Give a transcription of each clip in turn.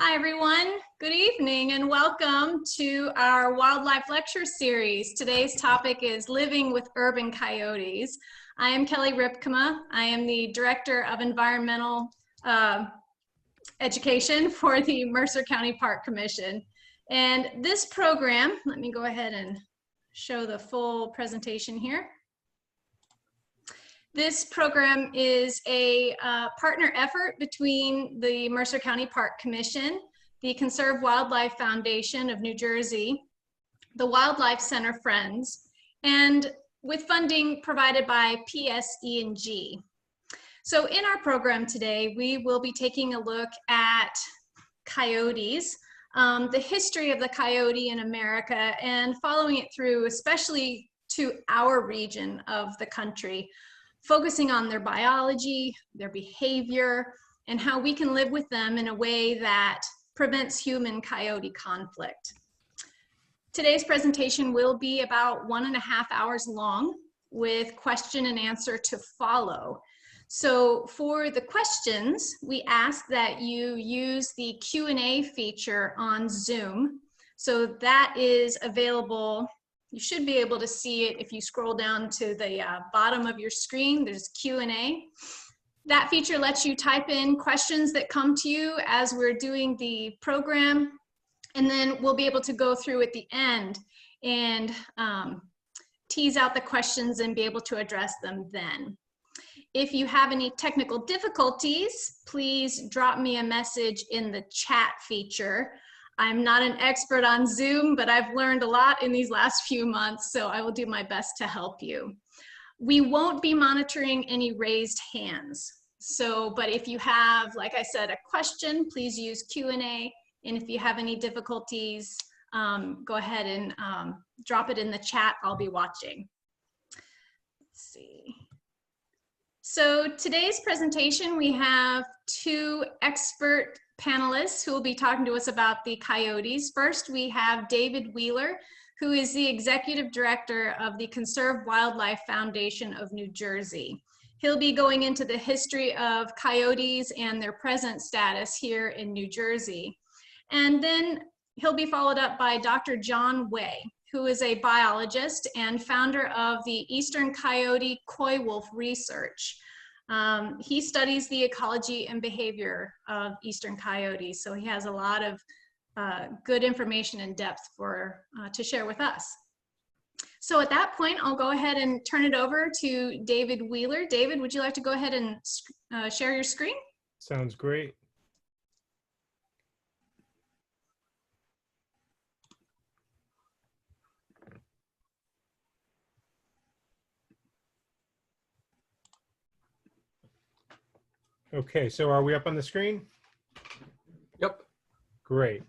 Hi everyone, good evening and welcome to our wildlife lecture series. Today's topic is living with urban coyotes. I am Kelly Ripkema. I am the Director of Environmental Education for the Mercer County Park Commission. And this program, let me go ahead and show the full presentation here. This program is a partner effort between the Mercer County Park Commission, the Conserve Wildlife Foundation of New Jersey, the Wildlife Center Friends, and with funding provided by PSE&G. So in our program today, we will be taking a look at coyotes, the history of the coyote in America, and following it through, especially to our region of the country, focusing on their biology, their behavior, and how we can live with them in a way that prevents human-coyote conflict. Today's presentation will be about 1.5 hours long with question and answer to follow. So for the questions, we ask that you use the Q&A feature on Zoom. So that is available. You should be able to see it if you scroll down to the bottom of your screen. There's Q&A. That feature lets you type in questions that come to you as we're doing the program, and then we'll be able to go through at the end and tease out the questions and be able to address them then. If you have any technical difficulties, please drop me a message in the chat feature. I'm not an expert on Zoom, but I've learned a lot in these last few months, so I will do my best to help you. We won't be monitoring any raised hands. So, but if you have, like I said, a question, please use Q&A. And if you have any difficulties, go ahead and drop it in the chat. I'll be watching. Let's see. So today's presentation, we have two expert panelists who will be talking to us about the coyotes. First, we have David Wheeler, who is the Executive Director of the Conserve Wildlife Foundation of New Jersey. He'll be going into the history of coyotes and their present status here in New Jersey. And then he'll be followed up by Dr. Jon Way, who is a biologist and founder of the Eastern Coyote Coywolf research. He studies the ecology and behavior of Eastern coyotes, so he has a lot of good information and depth to share with us. So at that point, I'll go ahead and turn it over to David Wheeler. David, would you like to go ahead and share your screen? Sounds great. Okay, so are we up on the screen? Yep. Great.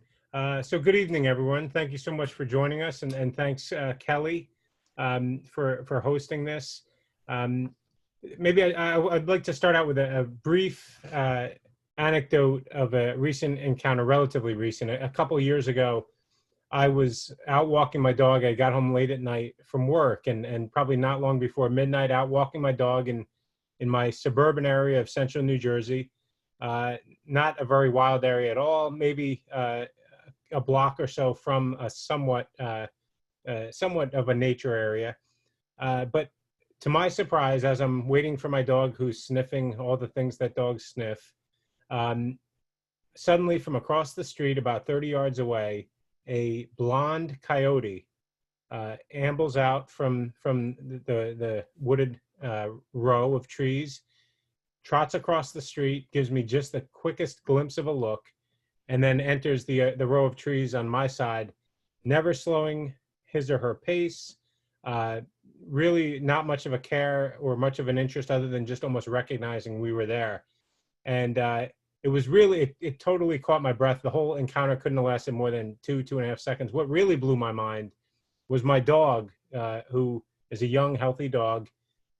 So good evening, everyone. Thank you so much for joining us, and thanks, Kelly, for hosting this. Maybe I'd like to start out with a brief anecdote of a recent encounter, relatively recent. A couple of years ago, I was out walking my dog. I got home late at night from work, and probably not long before midnight, out walking my dog in my suburban area of central New Jersey. Not a very wild area at all, maybe a block or so from a somewhat of a nature area. But to my surprise, as I'm waiting for my dog who's sniffing all the things that dogs sniff, suddenly from across the street, about 30 yards away, a blonde coyote ambles out from the wooded row of trees, trots across the street, gives me just the quickest glimpse of a look, and then enters the row of trees on my side, never slowing his or her pace, really not much of a care or much of an interest other than just almost recognizing we were there. And it was really, it totally caught my breath. The whole encounter couldn't have lasted more than 2.5 seconds. What really blew my mind was my dog, who is a young, healthy dog,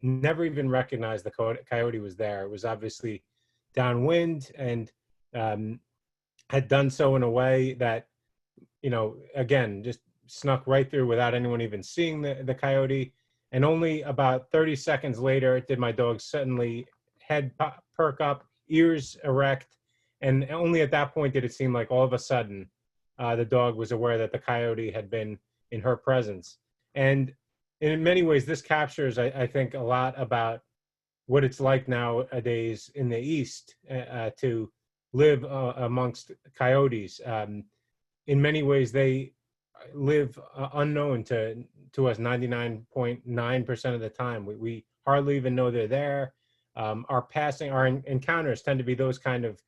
never even recognized the coyote was there. It was obviously downwind and had done so in a way that, you know, again, just snuck right through without anyone even seeing the coyote. And only about 30 seconds later did my dog suddenly head perk up, ears erect, And only at that point did it seem like all of a sudden the dog was aware that the coyote had been in her presence. And in many ways, this captures, I think, a lot about what it's like nowadays in the East to live amongst coyotes. In many ways, they live unknown to us 99.9% of the time. We hardly even know they're there. Our encounters tend to be those kind of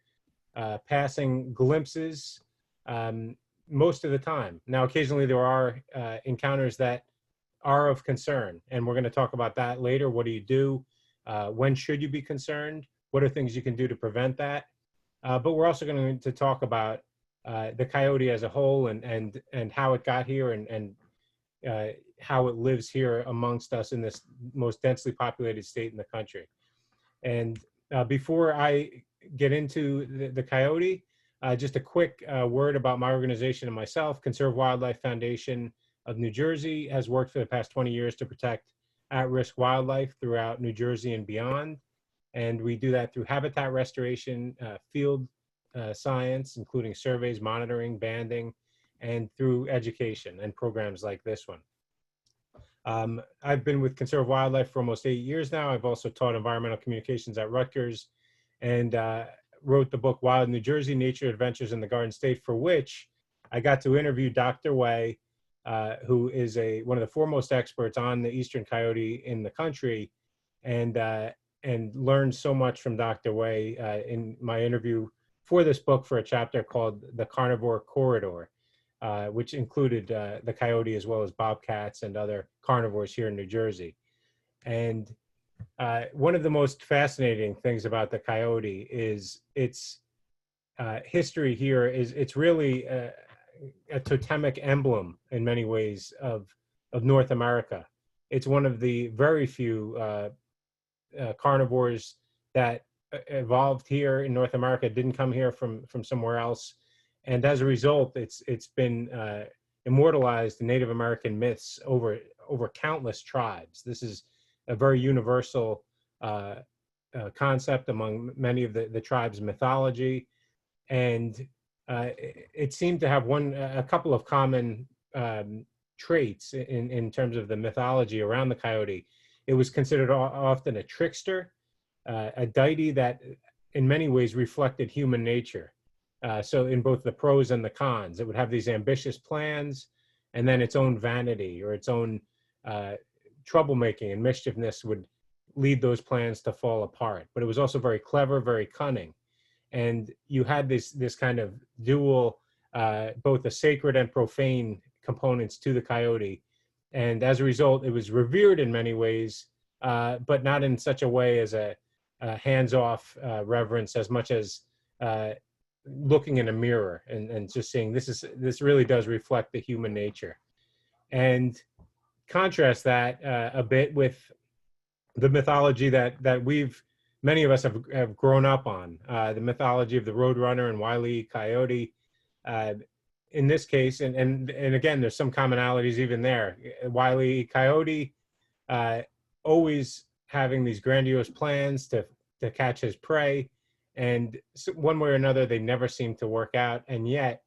passing glimpses most of the time. Now, occasionally there are encounters that are of concern, and we're going to talk about that later. What do you do? When should you be concerned? What are things you can do to prevent that? But we're also going to talk about the coyote as a whole and how it got here and how it lives here amongst us in this most densely populated state in the country. And before I get into the coyote, just a quick word about my organization and myself. Conserve Wildlife Foundation of New Jersey has worked for the past 20 years to protect at-risk wildlife throughout New Jersey and beyond. And we do that through habitat restoration, field science, including surveys, monitoring, banding, and through education and programs like this one. I've been with Conserve Wildlife for almost 8 years now. I've also taught environmental communications at Rutgers and wrote the book Wild New Jersey, Nature Adventures in the Garden State, for which I got to interview Dr. Way, who is one of the foremost experts on the Eastern Coyote in the country, and learned so much from Dr. Way in my interview for this book for a chapter called The Carnivore Corridor, which included the coyote as well as bobcats and other carnivores here in New Jersey. And one of the most fascinating things about the coyote is its history here. It's really a totemic emblem in many ways of North America. It's one of the very few carnivores that evolved here in North America, didn't come here from somewhere else. And as a result, it's been immortalized in Native American myths over countless tribes. This is a very universal concept among many of the tribes' mythology. And it seemed to have a couple of common traits in terms of the mythology around the coyote. It was considered often a trickster, a deity that in many ways reflected human nature. So in both the pros and the cons, it would have these ambitious plans, and then its own vanity or its own troublemaking and mischievousness would lead those plans to fall apart. But it was also very clever, very cunning. And you had this kind of dual, both the sacred and profane components to the coyote. And as a result, it was revered in many ways, but not in such a way as a hands-off reverence, as much as looking in a mirror and just saying this really does reflect the human nature. And contrast that a bit with the mythology that many of us have grown up on, the mythology of the Roadrunner and Wile E. Coyote. In this case, and again, there's some commonalities even there. Wile E. Coyote always having these grandiose plans to catch his prey, and one way or another, they never seem to work out. And yet,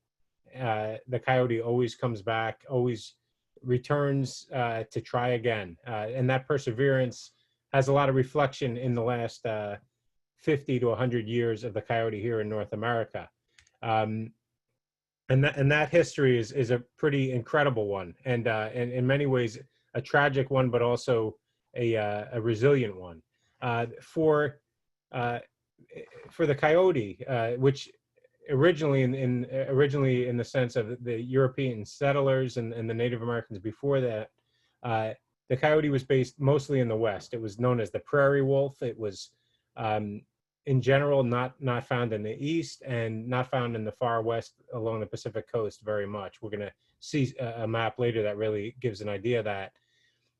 the coyote always comes back, always returns to try again. And that perseverance has a lot of reflection in the last 50 to 100 years of the coyote here in North America. And that history is a pretty incredible one, and in many ways a tragic one, but also a resilient one. For the coyote, which originally in the sense of the European settlers and the Native Americans before that, the coyote was based mostly in the West. It was known as the prairie wolf. It was in general not found in the East and not found in the far West along the Pacific coast very much. We're going to see a map later that really gives an idea of that.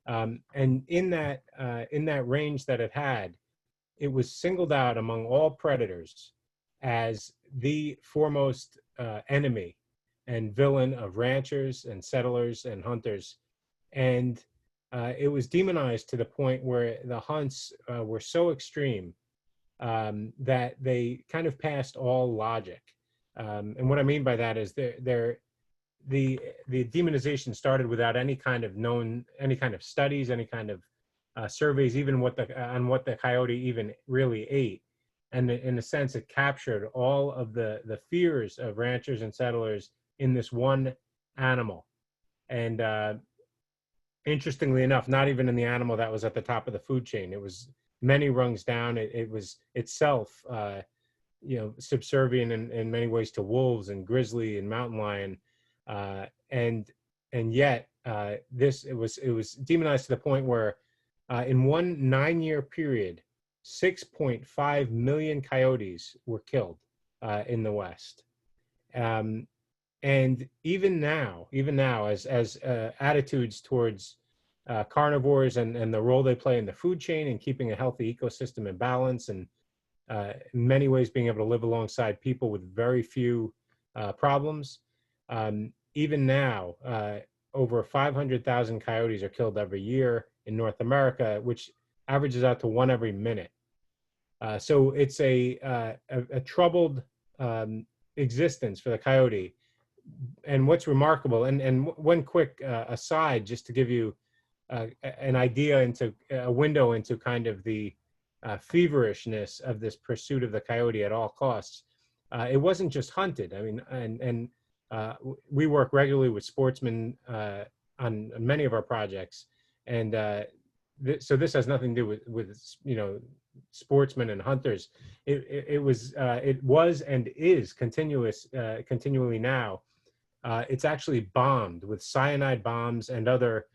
And in that range that it had, it was singled out among all predators as the foremost enemy and villain of ranchers and settlers and hunters. And it was demonized to the point where the hunts were so extreme that they kind of passed all logic. And what I mean by that is the demonization started without any kind of studies, any kind of surveys, even on what the coyote even really ate. And in a sense, it captured all of the fears of ranchers and settlers in this one animal. And interestingly enough, not even in the animal that was at the top of the food chain. It was many rungs down. It was itself, subservient in many ways to wolves and grizzly and mountain lion, and yet it was demonized to the point where in one 9-year period, 6.5 million coyotes were killed in the West. And even now, as attitudes towards carnivores and the role they play in the food chain and keeping a healthy ecosystem in balance, and in many ways being able to live alongside people with very few problems, even now, over 500,000 coyotes are killed every year in North America, which averages out to one every minute. So it's a troubled existence for the coyote. And what's remarkable, and one quick aside, just to give you an idea into a window into kind of the feverishness of this pursuit of the coyote at all costs. It wasn't just hunted. I mean, and we work regularly with sportsmen on many of our projects, and so this has nothing to do with sportsmen and hunters. It was and is continually now. It's actually bombed with cyanide bombs and other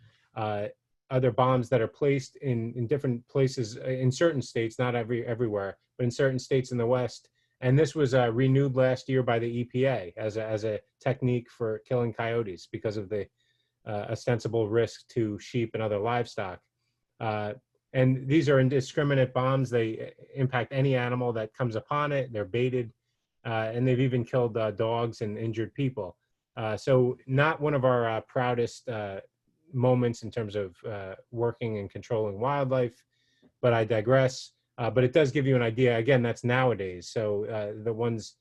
bombs that are placed in different places in certain states, not everywhere, but in certain states in the West. And this was renewed last year by the EPA as a technique for killing coyotes because of the ostensible risk to sheep and other livestock. And these are indiscriminate bombs. They impact any animal that comes upon it. They're baited, and they've even killed dogs and injured people. So not one of our proudest moments in terms of working and controlling wildlife, but I digress. But it does give you an idea. Again, that's nowadays. So the ones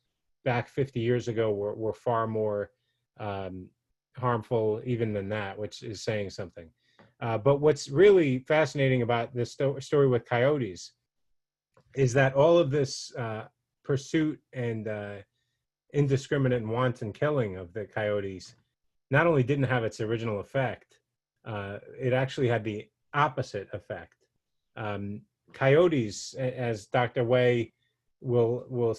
back 50 years ago were far more harmful even than that, which is saying something. But what's really fascinating about this story with coyotes is that all of this pursuit and indiscriminate and wanton killing of the coyotes not only didn't have its original effect, it actually had the opposite effect. Coyotes, as Dr. Way will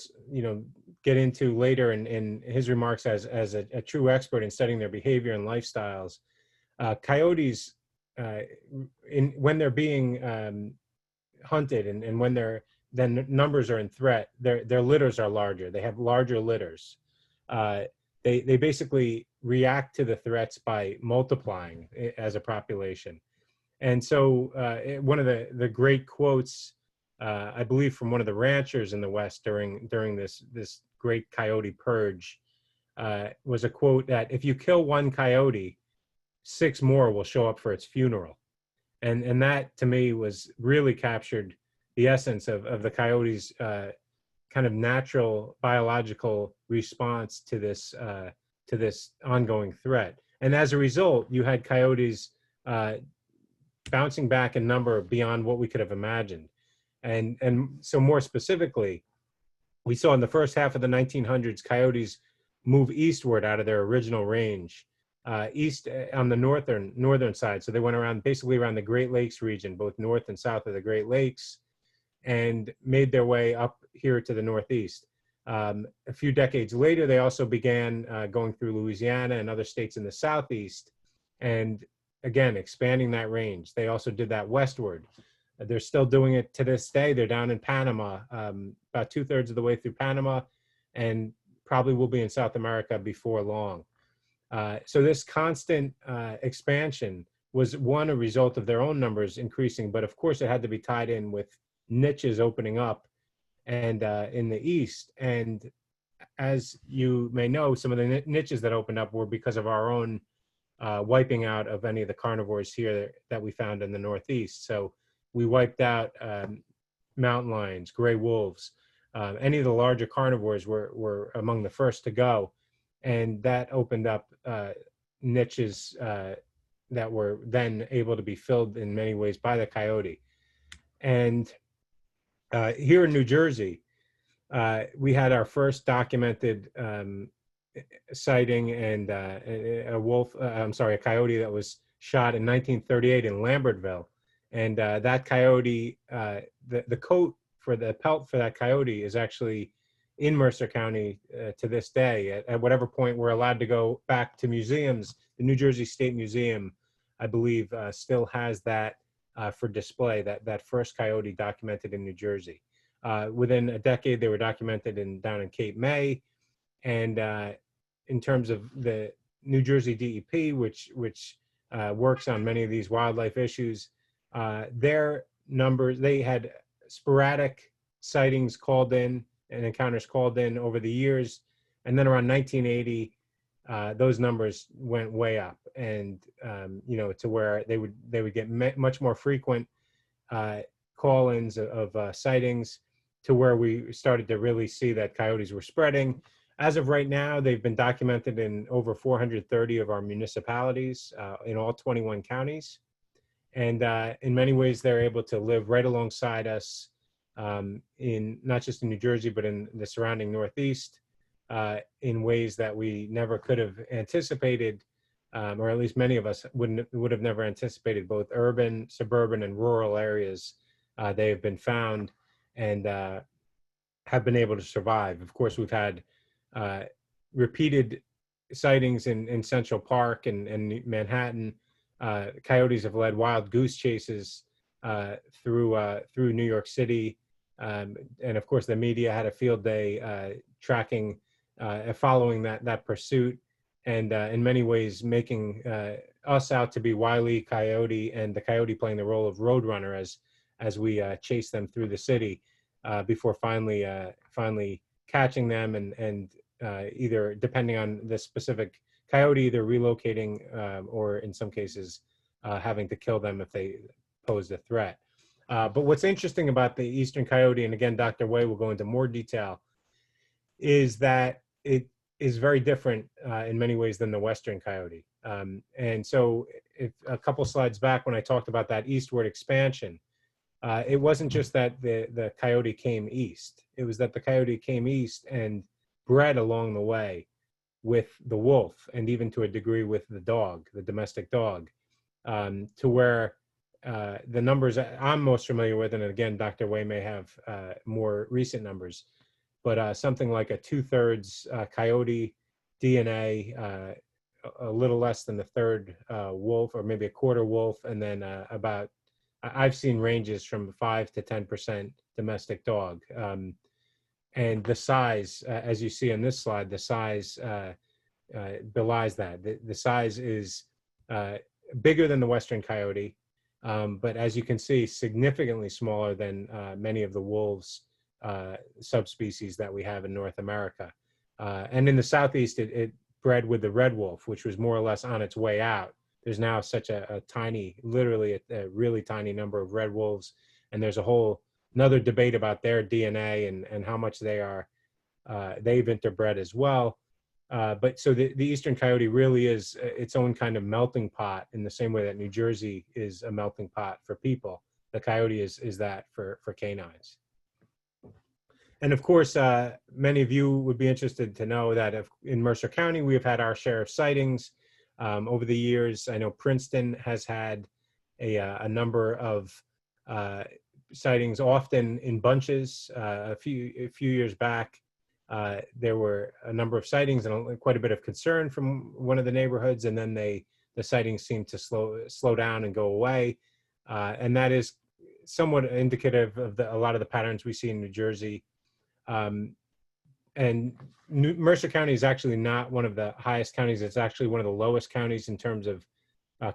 get into later in his remarks as a true expert in studying their behavior and lifestyles, coyotes, when they're being hunted and when then numbers are in threat, their litters are larger. They have larger litters. They basically react to the threats by multiplying as a population. And so one of the great quotes, I believe from one of the ranchers in the West during this great coyote purge, was a quote that if you kill one coyote, 6 more will show up for its funeral. And that to me was really captured the essence of the coyote's kind of natural biological response to this ongoing threat. And as a result, you had coyotes bouncing back in number beyond what we could have imagined. And so more specifically, we saw in the first half of the 1900s, coyotes move eastward out of their original range, east on the northern side. So they went basically around the Great Lakes region, both north and south of the Great Lakes, and made their way up here to the Northeast. A few decades later, they also began going through Louisiana and other states in the Southeast, and again, expanding that range. They also did that westward. They're still doing it to this day. They're down in Panama, about 2/3 of the way through Panama, and probably will be in South America before long. So this constant expansion was a result of their own numbers increasing, but of course it had to be tied in with niches opening up and in the East. And as you may know, some of the niches that opened up were because of our own wiping out of any of the carnivores here that we found in the Northeast. So we wiped out mountain lions, gray wolves. Any of the larger carnivores were among the first to go, and that opened up niches that were then able to be filled in many ways by the coyote. And here in New Jersey, we had our first documented sighting and a coyote that was shot in 1938 in Lambertville. And that coyote, the coat for the pelt for that coyote is actually in Mercer County to this day. At whatever point we're allowed to go back to museums, the New Jersey State Museum, I believe, still has that for display, that first coyote documented in New Jersey. Within a decade, they were documented down in Cape May. And in terms of the New Jersey DEP, which works on many of these wildlife issues, their numbers, they had sporadic sightings called in and encounters called in over the years. And then around 1980, those numbers went way up, and to where they would get much more frequent call-ins of sightings, to where we started to really see that coyotes were spreading. As of right now, they've been documented in over 430 of our municipalities in all 21 counties. And in many ways, they're able to live right alongside us in not just in New Jersey, but in the surrounding Northeast in ways that we never could have anticipated, or at least many of us would have never anticipated. Both urban, suburban, and rural areas, they have been found and have been able to survive. Of course, we've had repeated sightings in Central Park and Manhattan. Coyotes have led wild goose chases through New York City. And of course, the media had a field day tracking, following that pursuit, and in many ways making us out to be Wile E. Coyote, and the coyote playing the role of roadrunner as we chase them through the city before finally catching them and either, depending on the specific coyote, either relocating or in some cases having to kill them if they posed a threat. But what's interesting about the Eastern Coyote, and again, Dr. Way will go into more detail, is that it is very different in many ways than the Western Coyote. And so if a couple slides back, when I talked about that eastward expansion, it wasn't just that the coyote came east. It was that the coyote came east and bred along the way with the wolf, and even to a degree with the dog, the domestic dog, to where the numbers I'm most familiar with, and again, Dr. Way may have more recent numbers, but something like a 2/3 coyote DNA, a little less than a third wolf, or maybe a quarter wolf, and then about, I've seen ranges from 5 to 10% domestic dog. And the size, as you see on this slide, the size belies that. The size is bigger than the Western Coyote, but as you can see, significantly smaller than many of the wolves subspecies that we have in North America. And in the Southeast, it bred with the red wolf, which was more or less on its way out. There's now such a tiny, literally a really tiny number of red wolves, and there's another debate about their DNA and how much they've interbred as well. But so the Eastern Coyote really is its own kind of melting pot, in the same way that New Jersey is a melting pot for people. The coyote is that for canines. And of course, many of you would be interested to know that in Mercer County, we have had our share of sightings over the years. I know Princeton has had a number of sightings, often in bunches. A few years back, there were a number of sightings and quite a bit of concern from one of the neighborhoods, and then the sightings seemed to slow down and go away. And that is somewhat indicative of a lot of the patterns we see in New Jersey. And Mercer County is actually not one of the highest counties. It's actually one of the lowest counties in terms of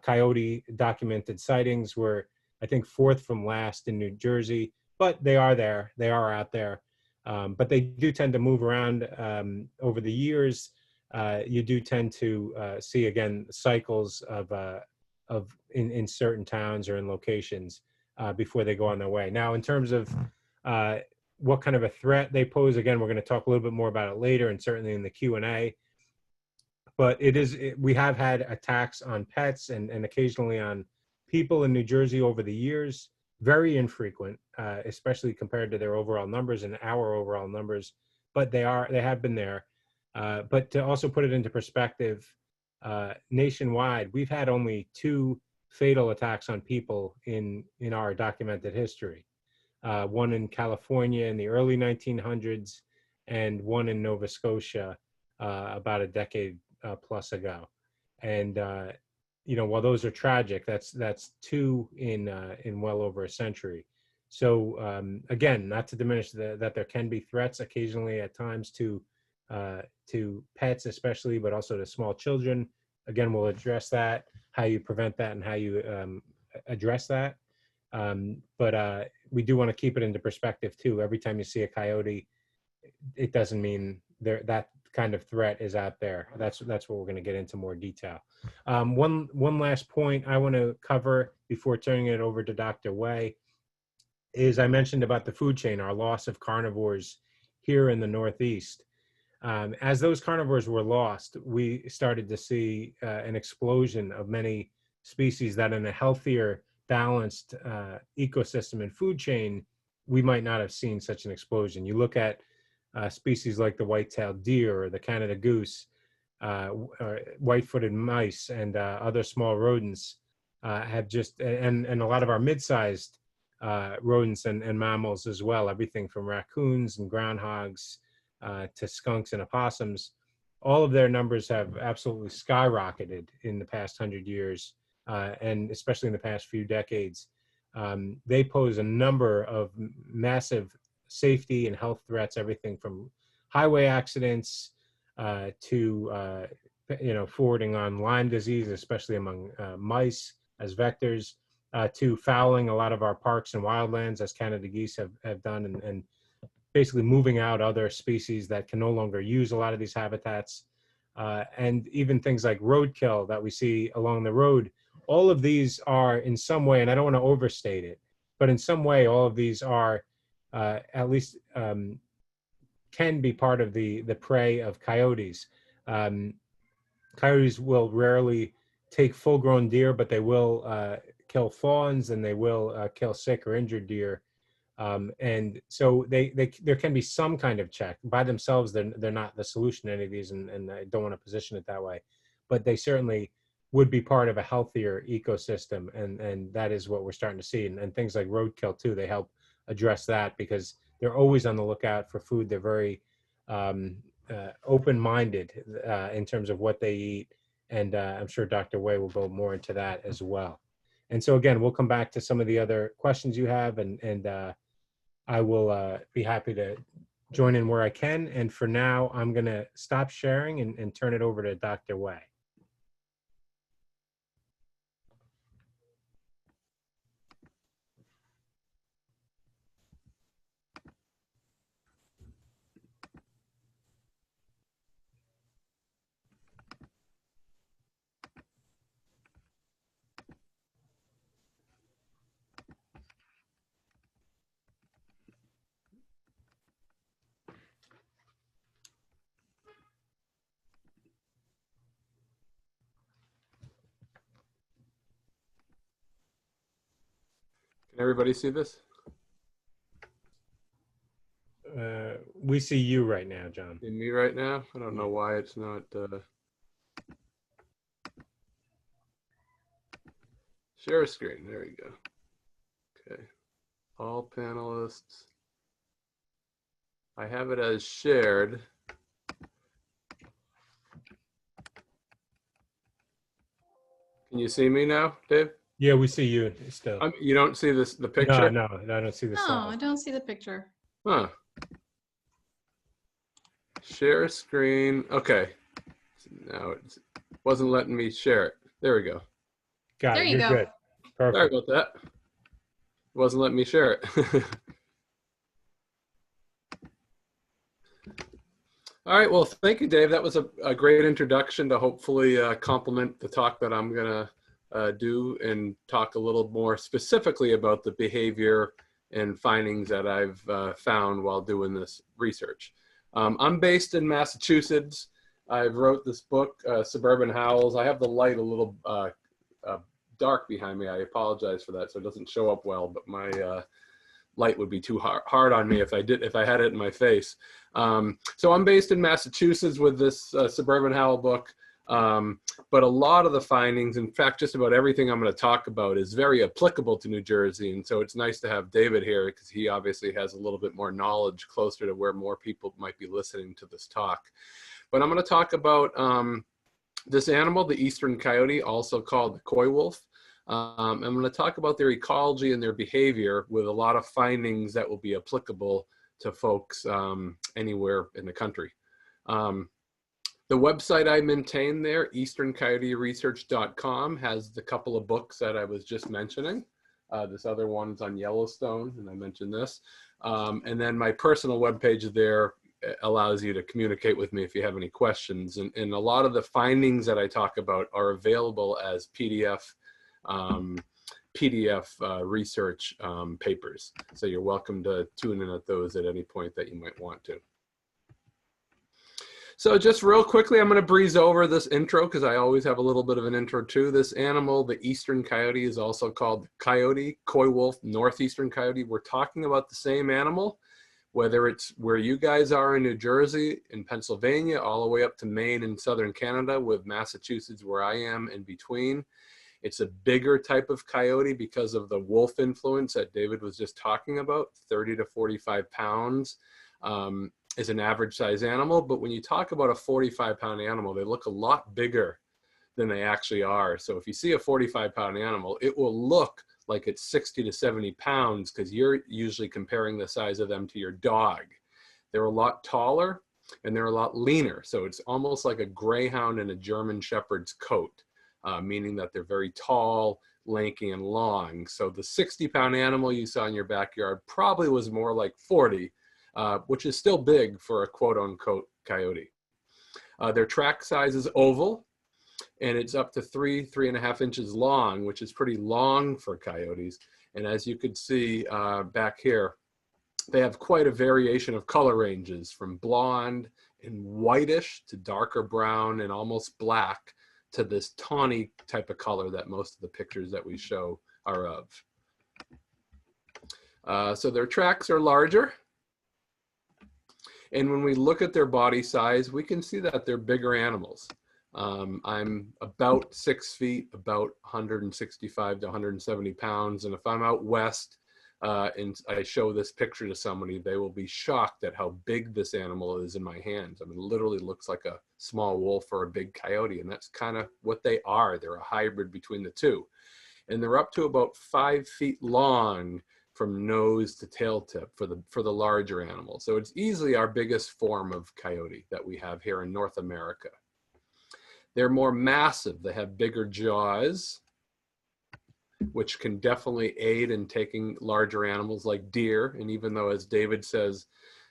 coyote documented sightings. We're, I think, 4th from last in New Jersey, but they are there. They are out there. But they do tend to move around over the years. You do tend to see, again, cycles in certain towns or in locations before they go on their way. Now, in terms of what kind of a threat they pose. Again, we're going to talk a little bit more about it later, and certainly in the Q&A. But we have had attacks on pets and occasionally on people in New Jersey over the years. Very infrequent, especially compared to their overall numbers and our overall numbers. But they have been there. But to also put it into perspective, nationwide, we've had only 2 fatal attacks on people in our documented history. One in California in the early 1900s, and one in Nova Scotia about a decade plus ago. And while those are tragic, that's 2 in well over a century. So again, not to diminish that there can be threats occasionally at times to pets especially, but also to small children. Again, we'll address that, how you prevent that and how you address that. But we do want to keep it into perspective too. Every time you see a coyote, it doesn't mean that kind of threat is out there. That's what we're going to get into more detail. One last point I want to cover before turning it over to Dr. Way is I mentioned about the food chain, our loss of carnivores here in the Northeast. As those carnivores were lost, we started to see an explosion of many species that in a healthier, balanced ecosystem and food chain, we might not have seen such an explosion. You look at species like the white-tailed deer or the Canada goose, or white-footed mice, and other small rodents have just, and a lot of our mid-sized rodents and mammals as well, everything from raccoons and groundhogs to skunks and opossums. All of their numbers have absolutely skyrocketed in the past 100 years, and especially in the past few decades. They pose a number of massive safety and health threats, everything from highway accidents to forwarding on Lyme disease, especially among mice as vectors, to fouling a lot of our parks and wildlands, as Canada geese have done, and basically moving out other species that can no longer use a lot of these habitats, and even things like roadkill that we see along the road. All of these are in some way, and I don't want to overstate it, but in some way, all of these are at least can be part of the prey of coyotes. Coyotes will rarely take full-grown deer, but they will kill fawns, and they will kill sick or injured deer. And so there can be some kind of check. By themselves, they're not the solution to any of these, and I don't want to position it that way. But they certainly would be part of a healthier ecosystem, and that is what we're starting to see. And things like roadkill too, they help address that because they're always on the lookout for food. They're very open-minded in terms of what they eat, and I'm sure Dr. Way will go more into that as well. And so again, we'll come back to some of the other questions you have, and I will be happy to join in where I can. And for now, I'm going to stop sharing and turn it over to Dr. Way. Can everybody see this? We see you right now, John. See me right now? I don't know why it's not. Share a screen. There you go. Okay. All panelists. I have it as shared. Can you see me now, Dave? Yeah, we see you still. You don't see the picture? No, I don't see the slide. No, I don't see the picture. Huh. Share screen. Okay. Now it wasn't letting me share it. There we go. Got There it. you You're go. good. Perfect. Sorry about that. It wasn't letting me share it. All right. Well, thank you, Dave. That was a great introduction to hopefully complement the talk that I'm going to do and talk a little more specifically about the behavior and findings that I've found while doing this research. I'm based in Massachusetts. I wrote this book, Suburban Howls. I have the light a little dark behind me. I apologize for that, so it doesn't show up well, but my light would be too hard on me if I had it in my face. So I'm based in Massachusetts with this Suburban Howl book. But a lot of the findings, in fact, just about everything I'm going to talk about is very applicable to New Jersey. And so it's nice to have David here because he obviously has a little bit more knowledge closer to where more people might be listening to this talk. But I'm going to talk about this animal, the Eastern Coyote, also called the Coywolf. I'm going to talk about their ecology and their behavior with a lot of findings that will be applicable to folks anywhere in the country. The website I maintain there, easterncoyoteresearch.com, has the couple of books that I was just mentioning. This other one's on Yellowstone, and I mentioned this. And then my personal webpage there allows you to communicate with me if you have any questions. And a lot of the findings that I talk about are available as PDF research papers. So you're welcome to tune in at those at any point that you might want to. So just real quickly, I'm going to breeze over this intro because I always have a little bit of an intro too. This animal, the Eastern Coyote, is also called the Coyote, Coywolf, Northeastern Coyote. We're talking about the same animal, whether it's where you guys are in New Jersey, in Pennsylvania, all the way up to Maine and southern Canada, with Massachusetts where I am in between. It's a bigger type of coyote because of the wolf influence that David was just talking about, 30 to 45 pounds. Is an average size animal, but when you talk about a 45-pound animal, they look a lot bigger than they actually are. So if you see a 45-pound animal, it will look like it's 60 to 70 pounds because you're usually comparing the size of them to your dog. They're a lot taller and they're a lot leaner. So it's almost like a greyhound and a German shepherd's coat, meaning that they're very tall, lanky, and long. So the 60-pound animal you saw in your backyard probably was more like 40, which is still big for a quote-unquote coyote. Their track size is oval, and it's up to 3.5 inches long, which is pretty long for coyotes. And as you could see back here, they have quite a variation of color ranges from blonde and whitish to darker brown and almost black to this tawny type of color that most of the pictures that we show are of. So their tracks are larger. And when we look at their body size, we can see that they're bigger animals. I'm about 6 feet, about 165 to 170 pounds. And if I'm out west and I show this picture to somebody, they will be shocked at how big this animal is in my hands. I mean, it literally looks like a small wolf or a big coyote. And that's kind of what they are. They're a hybrid between the two. And they're up to about 5 feet long from nose to tail tip for the larger animals. So it's easily our biggest form of coyote that we have here in North America. They're more massive. They have bigger jaws, which can definitely aid in taking larger animals like deer. And even though, as David says,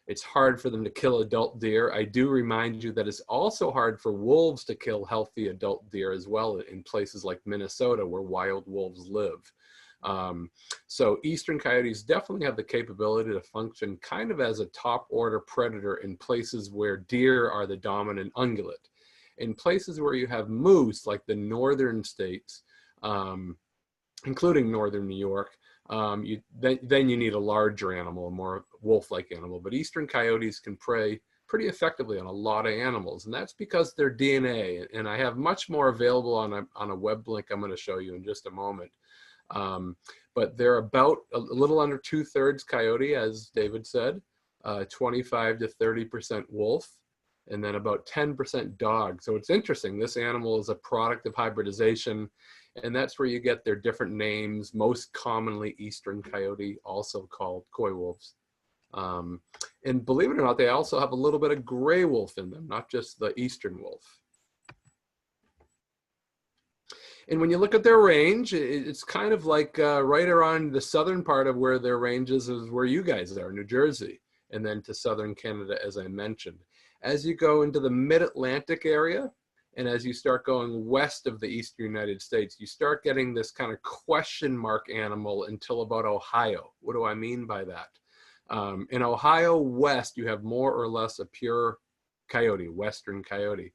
it's hard for them to kill adult deer, I do remind you that it's also hard for wolves to kill healthy adult deer as well in places like Minnesota where wild wolves live. So Eastern coyotes definitely have the capability to function kind of as a top order predator in places where deer are the dominant ungulate. In places where you have moose, like the northern states, including northern New York, then you need a larger animal, a more wolf-like animal. But Eastern coyotes can prey pretty effectively on a lot of animals, and that's because their DNA, and I have much more available on a web link I'm going to show you in just a moment. But they're about a little under 2/3 coyote, as David said, 25 to 30% wolf, and then about 10% dog. So it's interesting. This animal is a product of hybridization, and that's where you get their different names, most commonly Eastern coyote, also called coy wolves. And believe it or not, they also have a little bit of gray wolf in them, not just the Eastern wolf. And when you look at their range, it's kind of like right around the southern part of where their range is where you guys are, New Jersey, and then to southern Canada, as I mentioned. As you go into the mid-Atlantic area And as you start going west of the eastern United States, you start getting this kind of question mark animal until about Ohio. What do I mean by that? In Ohio west, you have more or less a pure coyote, western coyote.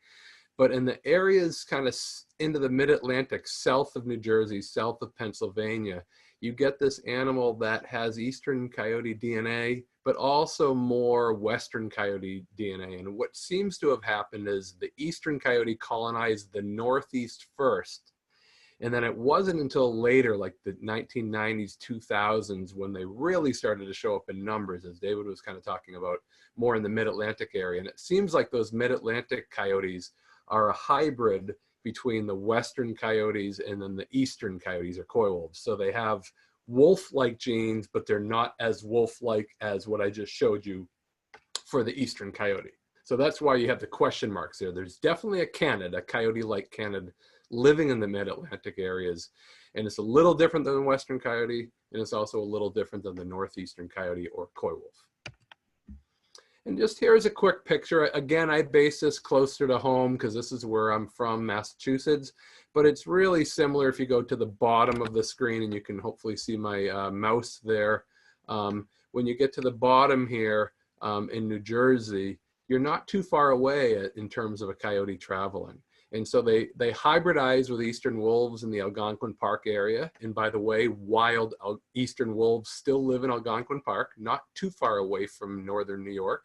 But in the areas kind of into the mid-Atlantic, south of New Jersey, south of Pennsylvania, you get this animal that has Eastern Coyote DNA, but also more Western Coyote DNA. And what seems to have happened is the Eastern Coyote colonized the Northeast first. And then it wasn't until later, like the 1990s, 2000s, when they really started to show up in numbers, as David was kind of talking about, more in the mid-Atlantic area. And it seems like those mid-Atlantic coyotes are a hybrid between the Western coyotes and then the Eastern coyotes, or Coywolves. So they have wolf-like genes, but they're not as wolf-like as what I just showed you for the Eastern coyote. So that's why you have the question marks there. There's definitely a canid, a coyote-like canid, living in the mid-Atlantic areas. And it's a little different than the Western coyote, and it's also a little different than the Northeastern coyote or Coywolf. And just here's a quick picture. Again, I base this closer to home because this is where I'm from, Massachusetts. But it's really similar if you go to the bottom of the screen, and you can hopefully see my mouse there. When you get to the bottom here in New Jersey, you're not too far away in terms of a coyote traveling. And so they hybridize with Eastern wolves in the Algonquin Park area. And by the way, wild Eastern wolves still live in Algonquin Park, not too far away from northern New York.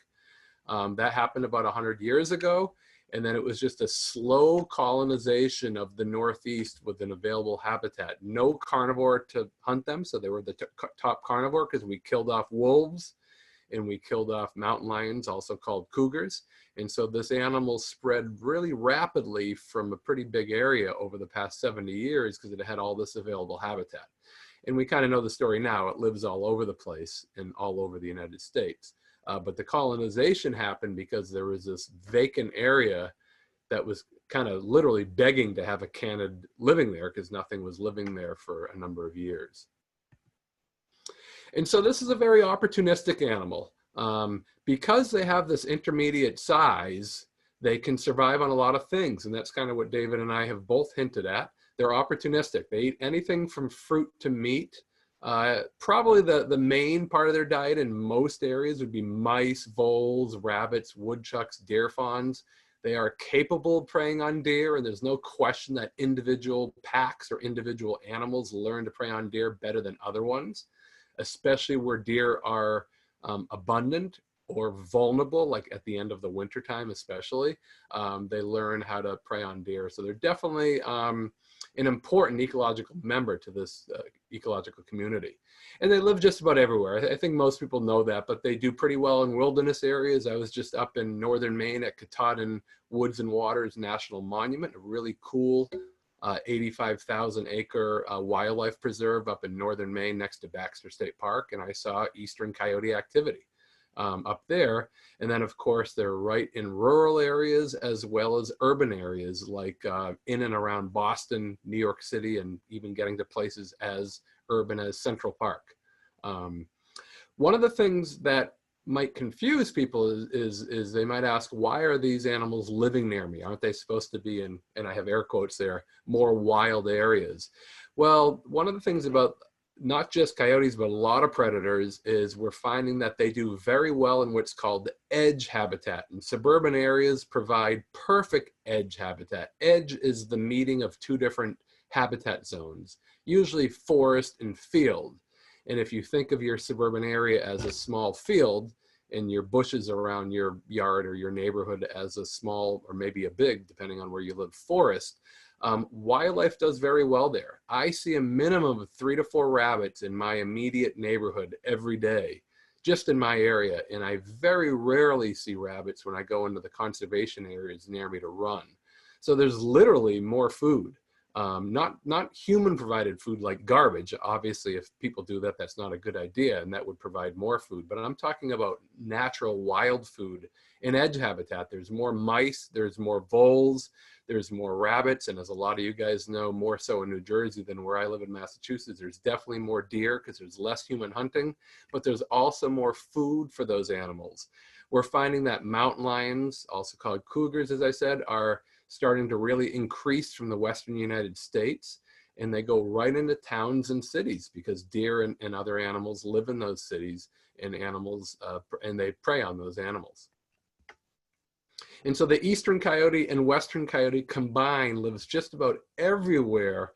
That happened about 100 years ago. And then it was just a slow colonization of the Northeast with an available habitat. No carnivore to hunt them. So they were the top carnivore because we killed off wolves and we killed off mountain lions, also called cougars. And so this animal spread really rapidly from a pretty big area over the past 70 years because it had all this available habitat. And we kind of know the story now. It lives all over the place and all over the United States. But the colonization happened because there was this vacant area that was kind of literally begging to have a canid living there because nothing was living there for a number of years. And so this is a very opportunistic animal. Because they have this intermediate size, they can survive on a lot of things. And that's kind of what David and I have both hinted at. They're opportunistic. They eat anything from fruit to meat. Probably the main part of their diet in most areas would be mice, voles, rabbits, woodchucks, deer fawns. They are capable of preying on deer, and there's no question that individual packs or individual animals learn to prey on deer better than other ones, especially where deer are abundant or vulnerable, like at the end of the winter time especially. They learn how to prey on deer. So they're definitely an important ecological member to this ecological community. And they live just about everywhere. I think most people know that, but they do pretty well in wilderness areas. I was just up in northern Maine at Katahdin Woods and Waters National Monument, a really cool 85,000 acre wildlife preserve up in northern Maine next to Baxter State Park. And I saw Eastern Coyote activity up there. And then of course they're right in rural areas as well as urban areas like in and around Boston, New York City, and even getting to places as urban as Central Park. One of the things that might confuse people is they might ask, why are these animals living near me? Aren't they supposed to be in, and I have air quotes there, more wild areas? Well, one of the things about not just coyotes, but a lot of predators is we're finding that they do very well in what's called the edge habitat. And suburban areas provide perfect edge habitat. Edge is the meeting of two different habitat zones, usually forest and field. And if you think of your suburban area as a small field and your bushes around your yard or your neighborhood as a small or maybe a big, depending on where you live, forest, wildlife does very well there. I see a minimum of 3 to 4 rabbits in my immediate neighborhood every day, just in my area. And I very rarely see rabbits when I go into the conservation areas near me to run. So there's literally more food. Not human provided food like garbage. Obviously, if people do that, that's not a good idea, and that would provide more food. But I'm talking about natural wild food in edge habitat. There's more mice, there's more voles, there's more rabbits, and as a lot of you guys know, more so in New Jersey than where I live in Massachusetts, there's definitely more deer because there's less human hunting, but there's also more food for those animals. We're finding that mountain lions, also called cougars, as I said, are starting to really increase from the Western United States. And they go right into towns and cities because deer and other animals live in those cities, and and they prey on those animals. And so the Eastern Coyote and Western Coyote combined lives just about everywhere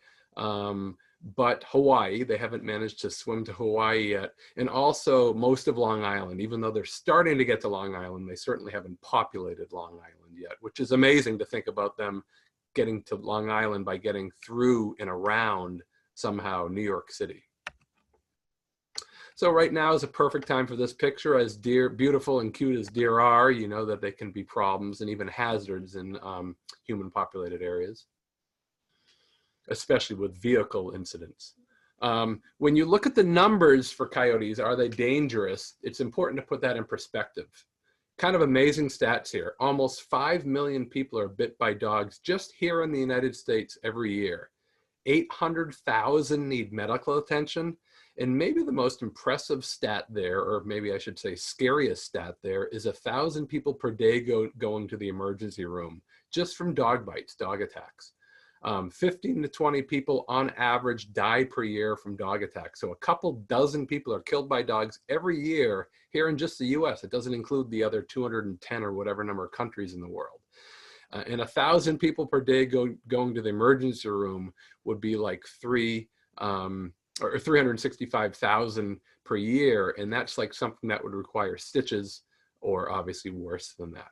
but Hawaii. They haven't managed to swim to Hawaii yet. And also most of Long Island. Even though they're starting to get to Long Island, they certainly haven't populated Long Island yet, which is amazing to think about them getting to Long Island by getting through and around somehow New York City. So right now is a perfect time for this picture. As deer, beautiful and cute as deer are, you know that they can be problems and even hazards in human populated areas, especially with vehicle incidents. When you look at the numbers for coyotes, are they dangerous? It's important to put that in perspective. Kind of amazing stats here. Almost 5 million people are bit by dogs just here in the United States every year. 800,000 need medical attention. And maybe the most impressive stat there, or maybe I should say scariest stat there, is 1,000 people per day going to the emergency room just from dog bites, dog attacks. 15 to 20 people on average die per year from dog attacks. So a couple dozen people are killed by dogs every year here in just the US. It doesn't include the other 210 or whatever number of countries in the world. And 1,000 people per day going to the emergency room would be like 365,000 per year. And that's like something that would require stitches or obviously worse than that.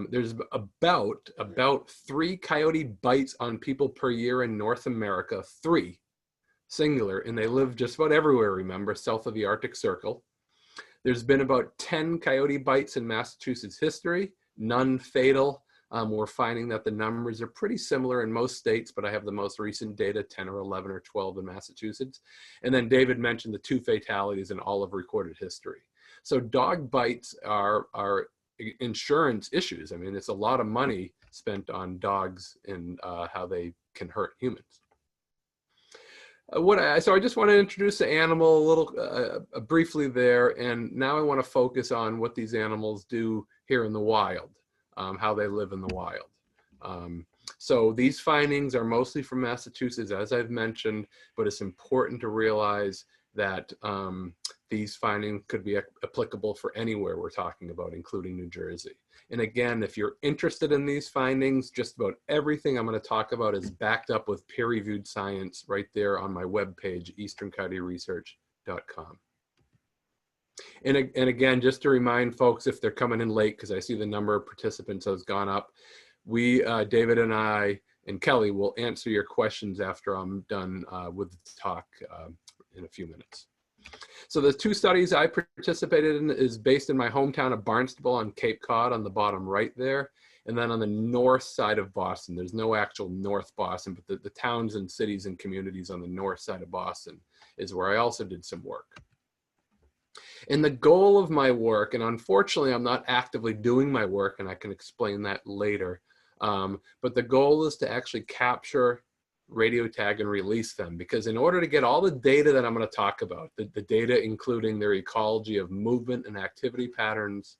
There's about 3 coyote bites on people per year in North America, 3, singular, and they live just about everywhere, remember, south of the Arctic Circle. There's been about 10 coyote bites in Massachusetts history, none fatal. We're finding that the numbers are pretty similar in most states, but I have the most recent data, 10 or 11 or 12 in Massachusetts. And then David mentioned the 2 fatalities in all of recorded history. So dog bites are insurance issues. I mean, it's a lot of money spent on dogs and how they can hurt humans. So I just want to introduce the animal a little briefly there, and now I want to focus on what these animals do here in the wild, how they live in the wild. So these findings are mostly from Massachusetts, as I've mentioned, but it's important to realize that these findings could be applicable for anywhere we're talking about, including New Jersey. And again, if you're interested in these findings, just about everything I'm going to talk about is backed up with peer-reviewed science right there on my webpage, easterncoyoteresearch.com. And again, just to remind folks, if they're coming in late, because I see the number of participants has gone up, David and I and Kelly will answer your questions after I'm done with the talk in a few minutes. So the 2 studies I participated in is based in my hometown of Barnstable on Cape Cod on the bottom right there. And then on the north side of Boston, there's no actual North Boston, but the towns and cities and communities on the north side of Boston is where I also did some work. And the goal of my work, and unfortunately I'm not actively doing my work, and I can explain that later, but the goal is to actually capture, radio tag, and release them, because in order to get all the data that I'm going to talk about, the data including their ecology of movement and activity patterns,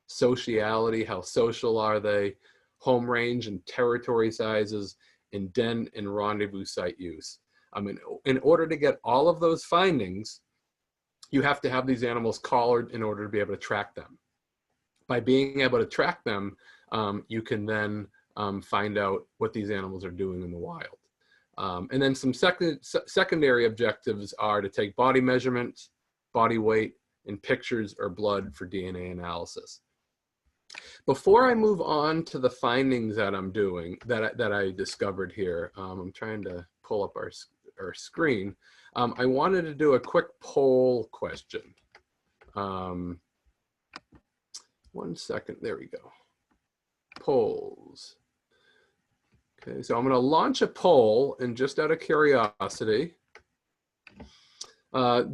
sociality, how social are they, home range and territory sizes, and den and rendezvous site use. In order to get all of those findings, you have to have these animals collared in order to be able to track them. By being able to track them, you can then find out what these animals are doing in the wild. And then some secondary objectives are to take body measurements, body weight, and pictures or blood for DNA analysis. Before I move on to the findings that I'm doing, that I discovered here, I'm trying to pull up our screen. I wanted to do a quick poll question. 1 second, there we go. Polls. Okay, so I'm going to launch a poll, and just out of curiosity,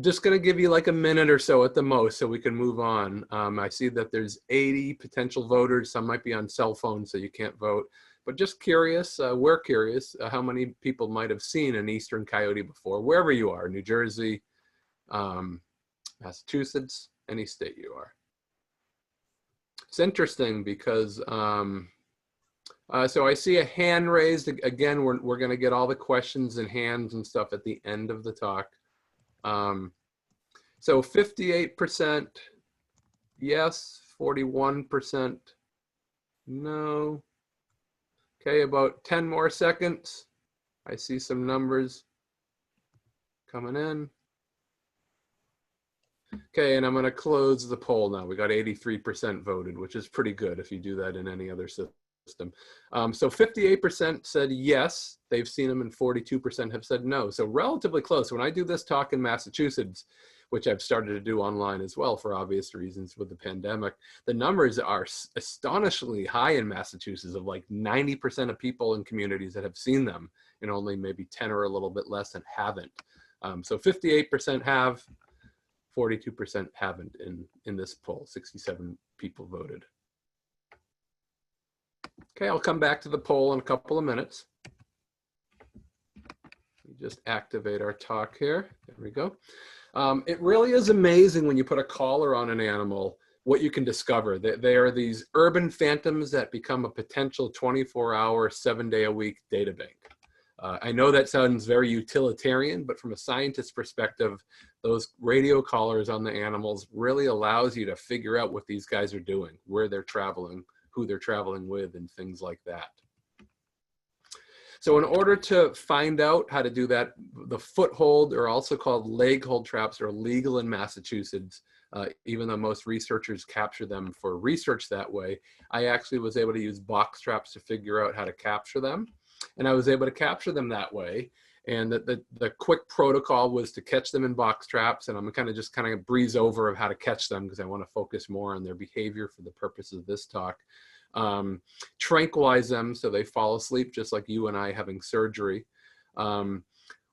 just going to give you like a minute or so at the most so we can move on. I see that there's 80 potential voters. Some might be on cell phones, so you can't vote. But just curious, we're curious how many people might have seen an Eastern Coyote before, wherever you are, New Jersey, Massachusetts, any state you are. It's interesting because, so I see a hand raised. Again, we're going to get all the questions and hands and stuff at the end of the talk. So 58% yes, 41% no. Okay, about 10 more seconds. I see some numbers coming in. Okay, and I'm going to close the poll now. We got 83% voted, which is pretty good if you do that in any other system. So 58% said yes, they've seen them, and 42% have said no. So relatively close. When I do this talk in Massachusetts, which I've started to do online as well for obvious reasons with the pandemic, the numbers are astonishingly high in Massachusetts, of like 90% of people in communities that have seen them, and only maybe 10 or a little bit less that haven't. So 58% have, 42% haven't in this poll. 67 people voted. Okay, I'll come back to the poll in a couple of minutes. We just activate our talk here. There we go. It really is amazing when you put a collar on an animal, what you can discover. They are these urban phantoms that become a potential 24-hour, 7-day-a-week data bank. I know that sounds very utilitarian, but from a scientist's perspective, those radio collars on the animals really allows you to figure out what these guys are doing, where they're traveling, who they're traveling with, and things like that. So in order to find out how to do that, the foothold, or also called leg hold traps, are legal in Massachusetts. Even though most researchers capture them for research that way, I actually was able to use box traps to figure out how to capture them. And I was able to capture them that way. And the quick protocol was to catch them in box traps. And I'm kind of breeze over of how to catch them because I want to focus more on their behavior for the purposes of this talk. Tranquilize them so they fall asleep, just like you and I having surgery.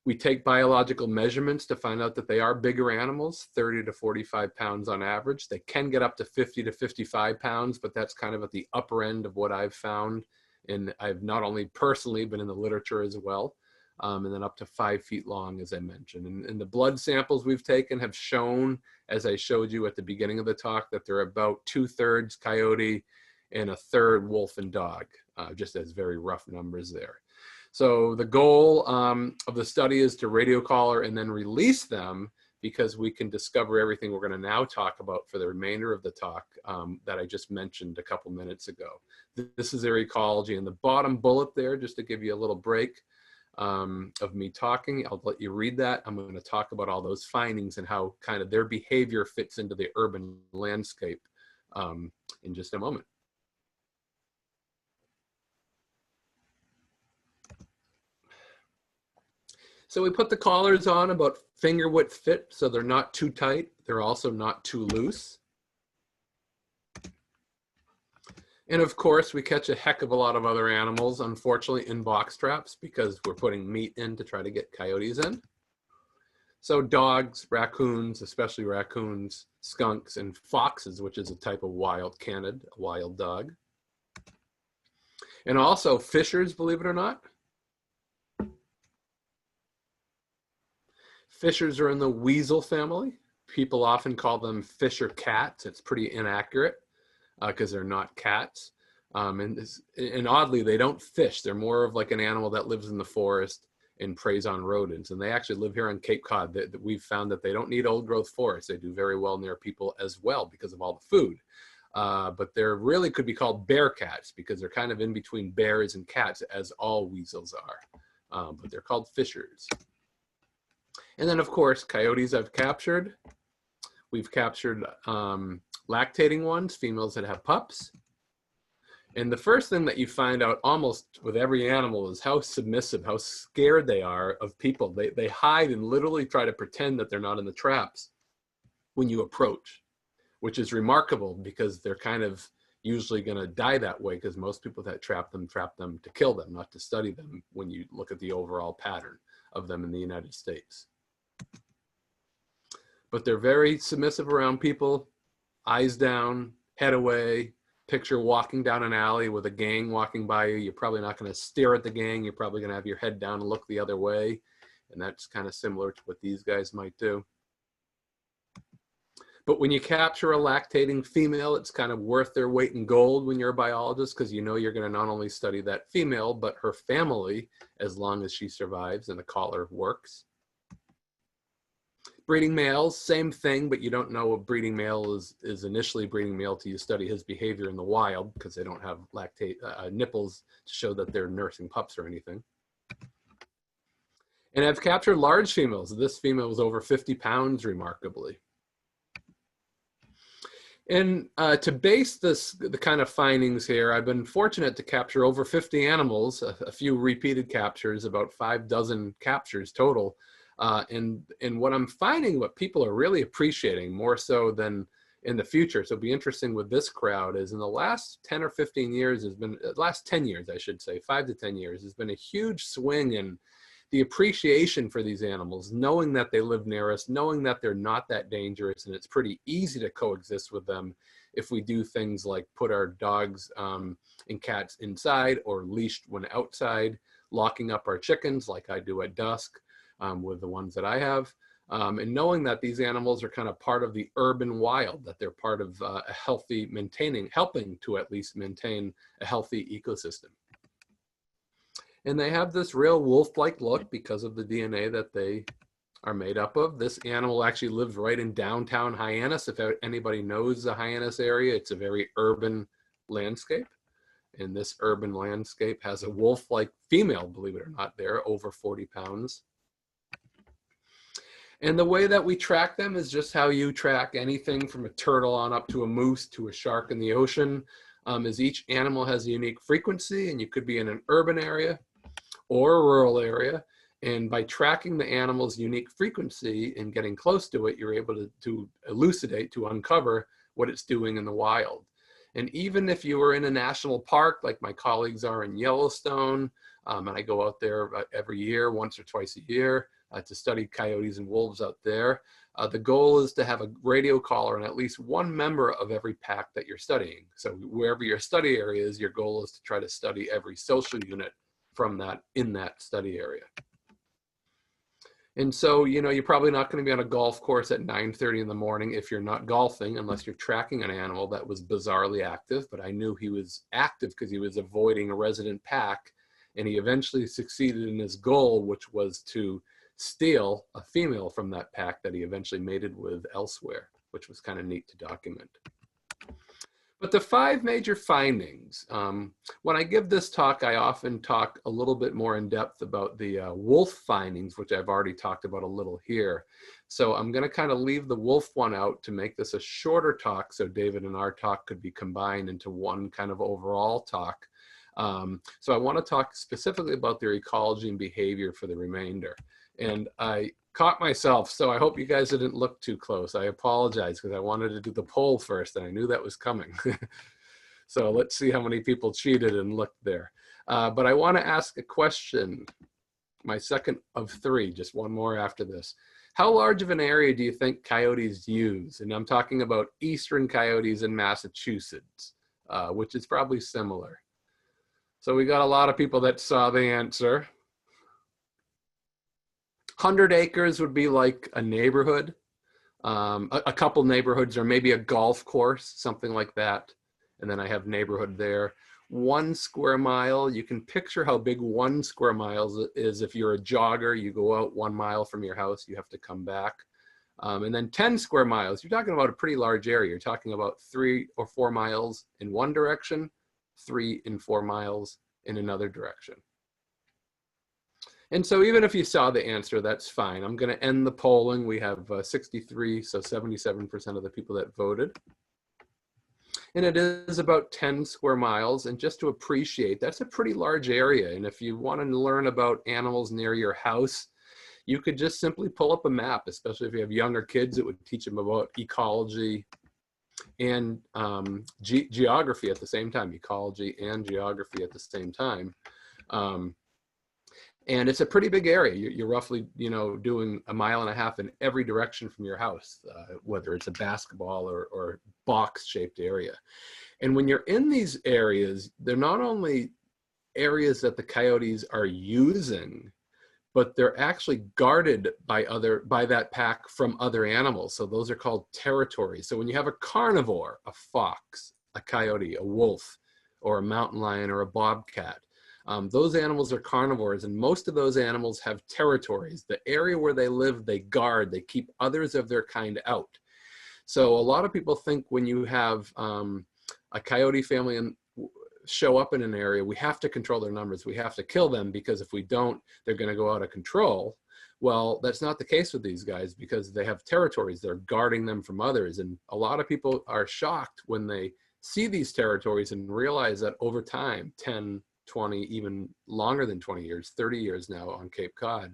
We take biological measurements to find out that they are bigger animals, 30 to 45 pounds on average. They can get up to 50 to 55 pounds, but that's kind of at the upper end of what I've found. And I've not only personally, but in the literature as well. And then up to 5 feet long, as I mentioned. And the blood samples we've taken have shown, as I showed you at the beginning of the talk, that they're about 2/3 coyote and 1/3 wolf and dog, just as very rough numbers there. So the goal of the study is to radio collar and then release them, because we can discover everything we're going to now talk about for the remainder of the talk that I just mentioned a couple minutes ago. This is their ecology, and the bottom bullet there, just to give you a little break of me talking, I'll let you read that. I'm going to talk about all those findings and how kind of their behavior fits into the urban landscape in just a moment. So we put the collars on about finger width fit, so they're not too tight. They're also not too loose. And of course, we catch a heck of a lot of other animals, unfortunately, in box traps because we're putting meat in to try to get coyotes in. So dogs, raccoons, especially raccoons, skunks, and foxes, which is a type of wild canid, a wild dog. And also fishers, believe it or not. Fishers are in the weasel family. People often call them fisher cats. It's pretty inaccurate because they're not cats. And oddly, they don't fish. They're more of like an animal that lives in the forest and preys on rodents. And they actually live here on Cape Cod. We've found that they don't need old growth forests. They do very well near people as well because of all the food. But they're really could be called bear cats because they're kind of in between bears and cats, as all weasels are. But they're called fishers. And then, of course, coyotes I've captured. We've captured lactating ones, females that have pups. And the first thing that you find out almost with every animal is how submissive, how scared they are of people. They hide and literally try to pretend that they're not in the traps when you approach, which is remarkable because they're kind of usually going to die that way because most people that trap them to kill them, not to study them when you look at the overall pattern of them in the United States. But they're very submissive around people, eyes down, head away. Picture walking down an alley with a gang walking by you. You're probably not going to stare at the gang. You're probably going to have your head down and look the other way. And that's kind of similar to what these guys might do. But when you capture a lactating female, it's kind of worth their weight in gold when you're a biologist, because you know you're going to not only study that female, but her family, as long as she survives and the collar works. Breeding males, same thing, but you don't know a breeding male is initially breeding male till you study his behavior in the wild, because they don't have nipples to show that they're nursing pups or anything. And I've captured large females. This female was over 50 pounds, remarkably. And to base the kind of findings here, I've been fortunate to capture over 50 animals, a few repeated captures, about 6 captures total. And what I'm finding, what people are really appreciating more so than in the future, so it'll be interesting with this crowd, is in the last 10 or 15 years, last 10 years, I should say, 5 to 10 years, has been a huge swing in the appreciation for these animals, knowing that they live near us, knowing that they're not that dangerous, and it's pretty easy to coexist with them if we do things like put our dogs and cats inside or leashed when outside, locking up our chickens like I do at dusk with the ones that I have, and knowing that these animals are kind of part of the urban wild, that they're part of a healthy helping to at least maintain a healthy ecosystem. And they have this real wolf-like look because of the DNA that they are made up of. This animal actually lives right in downtown Hyannis. If anybody knows the Hyannis area, it's a very urban landscape. And this urban landscape has a wolf-like female, believe it or not, there, over 40 pounds. And the way that we track them is just how you track anything from a turtle on up to a moose to a shark in the ocean, is each animal has a unique frequency, and you could be in an urban area or a rural area. And by tracking the animal's unique frequency and getting close to it, you're able to elucidate, to uncover what it's doing in the wild. And even if you were in a national park, like my colleagues are in Yellowstone, and I go out there every year, once or twice a year, to study coyotes and wolves out there, the goal is to have a radio collar on at least one member of every pack that you're studying. So wherever your study area is, your goal is to try to study every social unit from that, in that study area. And so, you know, you're probably not going to be on a golf course at 9:30 in the morning if you're not golfing, unless you're tracking an animal that was bizarrely active. But I knew he was active because he was avoiding a resident pack, and he eventually succeeded in his goal, which was to steal a female from that pack that he eventually mated with elsewhere, which was kind of neat to document. But the 5 major findings, when I give this talk, I often talk a little bit more in depth about the wolf findings, which I've already talked about a little here. So I'm going to kind of leave the wolf one out to make this a shorter talk, so David and our talk could be combined into one kind of overall talk. So I want to talk specifically about their ecology and behavior for the remainder. And I caught myself, so I hope you guys didn't look too close. I apologize because I wanted to do the poll first and I knew that was coming. So let's see how many people cheated and looked there. But I want to ask a question, my second of 3, just one more after this. How large of an area do you think coyotes use? And I'm talking about eastern coyotes in Massachusetts, which is probably similar. So we got a lot of people that saw the answer. 100 acres would be like a neighborhood, a couple neighborhoods, or maybe a golf course, something like that. And then I have neighborhood there. 1 square mile, you can picture how big 1 square mile is. If you're a jogger, you go out 1 mile from your house, you have to come back. And then 10 square miles, you're talking about a pretty large area. You're talking about 3 or 4 miles in one direction, 3 and 4 miles in another direction. And so even if you saw the answer, that's fine. I'm going to end the polling. We have 63, so 77% of the people that voted. And it is about 10 square miles. And just to appreciate, that's a pretty large area. And if you want to learn about animals near your house, you could just simply pull up a map, especially if you have younger kids. It would teach them about ecology and geography at the same time, ecology and geography at the same time. And it's a pretty big area. You're roughly, you know, doing 1.5 miles in every direction from your house, whether it's a basketball or box-shaped area. And when you're in these areas, they're not only areas that the coyotes are using, but they're actually guarded by that pack from other animals. So those are called territories. So when you have a carnivore, a fox, a coyote, a wolf, or a mountain lion or a bobcat, those animals are carnivores, and most of those animals have territories. The area where they live, they guard, they keep others of their kind out. So a lot of people think when you have a coyote family and show up in an area, we have to control their numbers. We have to kill them, because if we don't, they're going to go out of control. Well, that's not the case with these guys, because they have territories. They're guarding them from others. And a lot of people are shocked when they see these territories and realize that over time, 10, 20, even longer than 20 years, 30 years now on Cape Cod,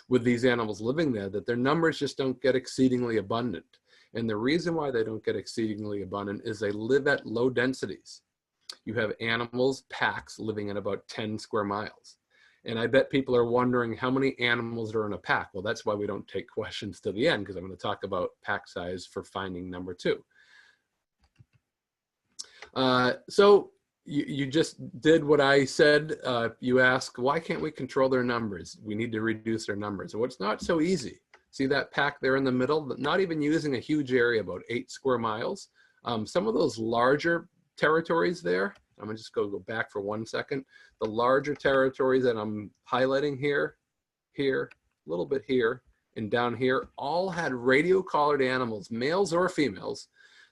with these animals living there, that their numbers just don't get exceedingly abundant. And the reason why they don't get exceedingly abundant is they live at low densities. You have animals, packs, living in about 10 square miles. And I bet people are wondering how many animals are in a pack. Well, that's why we don't take questions to the end, because I'm going to talk about pack size for finding number 2. So you just did what I said. You ask, why can't we control their numbers? We need to reduce their numbers. Well, it's not so easy. See that pack there in the middle? Not even using a huge area, about 8 square miles. Some of those larger territories there, I'm gonna just go back for 1 second. The larger territories that I'm highlighting here, a little bit here, and down here, all had radio-collared animals, males or females,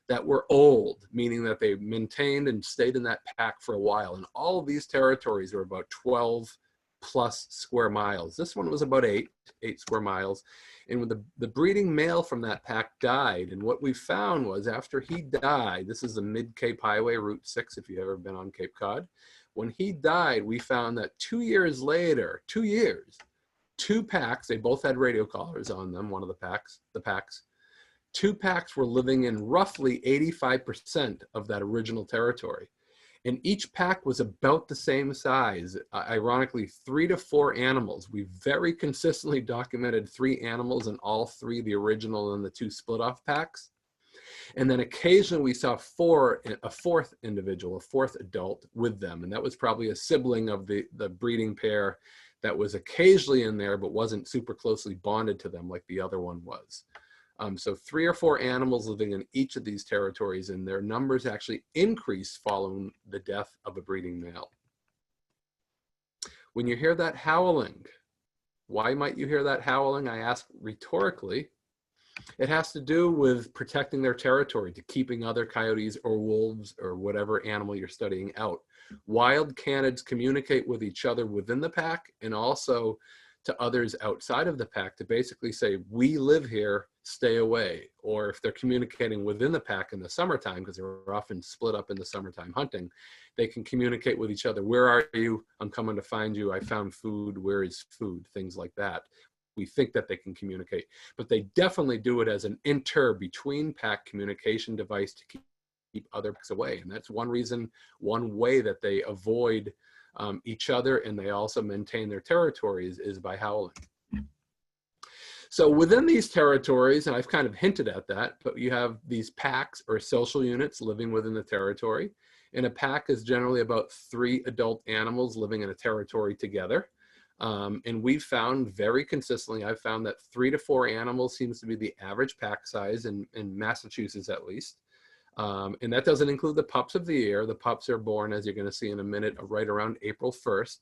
that were old, meaning that they maintained and stayed in that pack for a while. And all of these territories were about 12 plus square miles. This one was about 8 square miles. And when the breeding male from that pack died, and what we found was after he died, this is the Mid-Cape Highway, Route 6, if you've ever been on Cape Cod. When he died, we found that 2 years later, 2 years, 2 packs, they both had radio collars on them, one of the packs, 2 packs were living in roughly 85% of that original territory. And each pack was about the same size, ironically 3 to 4 animals. We very consistently documented 3 animals in all 3, the original and the 2 split off packs. And then occasionally we saw a 4th individual, a 4th adult with them. And that was probably a sibling of the breeding pair that was occasionally in there, but wasn't super closely bonded to them like the other one was. So 3 or 4 animals living in each of these territories, and their numbers actually increased following the death of a breeding male. When you hear that howling, why might you hear that howling? I ask rhetorically. It has to do with protecting their territory, to keeping other coyotes or wolves or whatever animal you're studying out. Wild canids communicate with each other within the pack and also to others outside of the pack to basically say, we live here, stay away. Or if they're communicating within the pack in the summertime, because they're often split up in the summertime hunting, they can communicate with each other. Where are you? I'm coming to find you. I found food. Where is food? Things like that. We think that they can communicate, but they definitely do it as an between pack communication device to keep other packs away. And that's one reason, one way that they avoid each other, and they also maintain their territories, is by howling. So within these territories, and I've kind of hinted at that, but you have these packs or social units living within the territory. And a pack is generally about 3 adult animals living in a territory together. And we've found very consistently, I've found that 3 to 4 animals seems to be the average pack size in Massachusetts at least. And that doesn't include the pups of the year. The pups are born, as you're going to see in a minute, right around April 1st.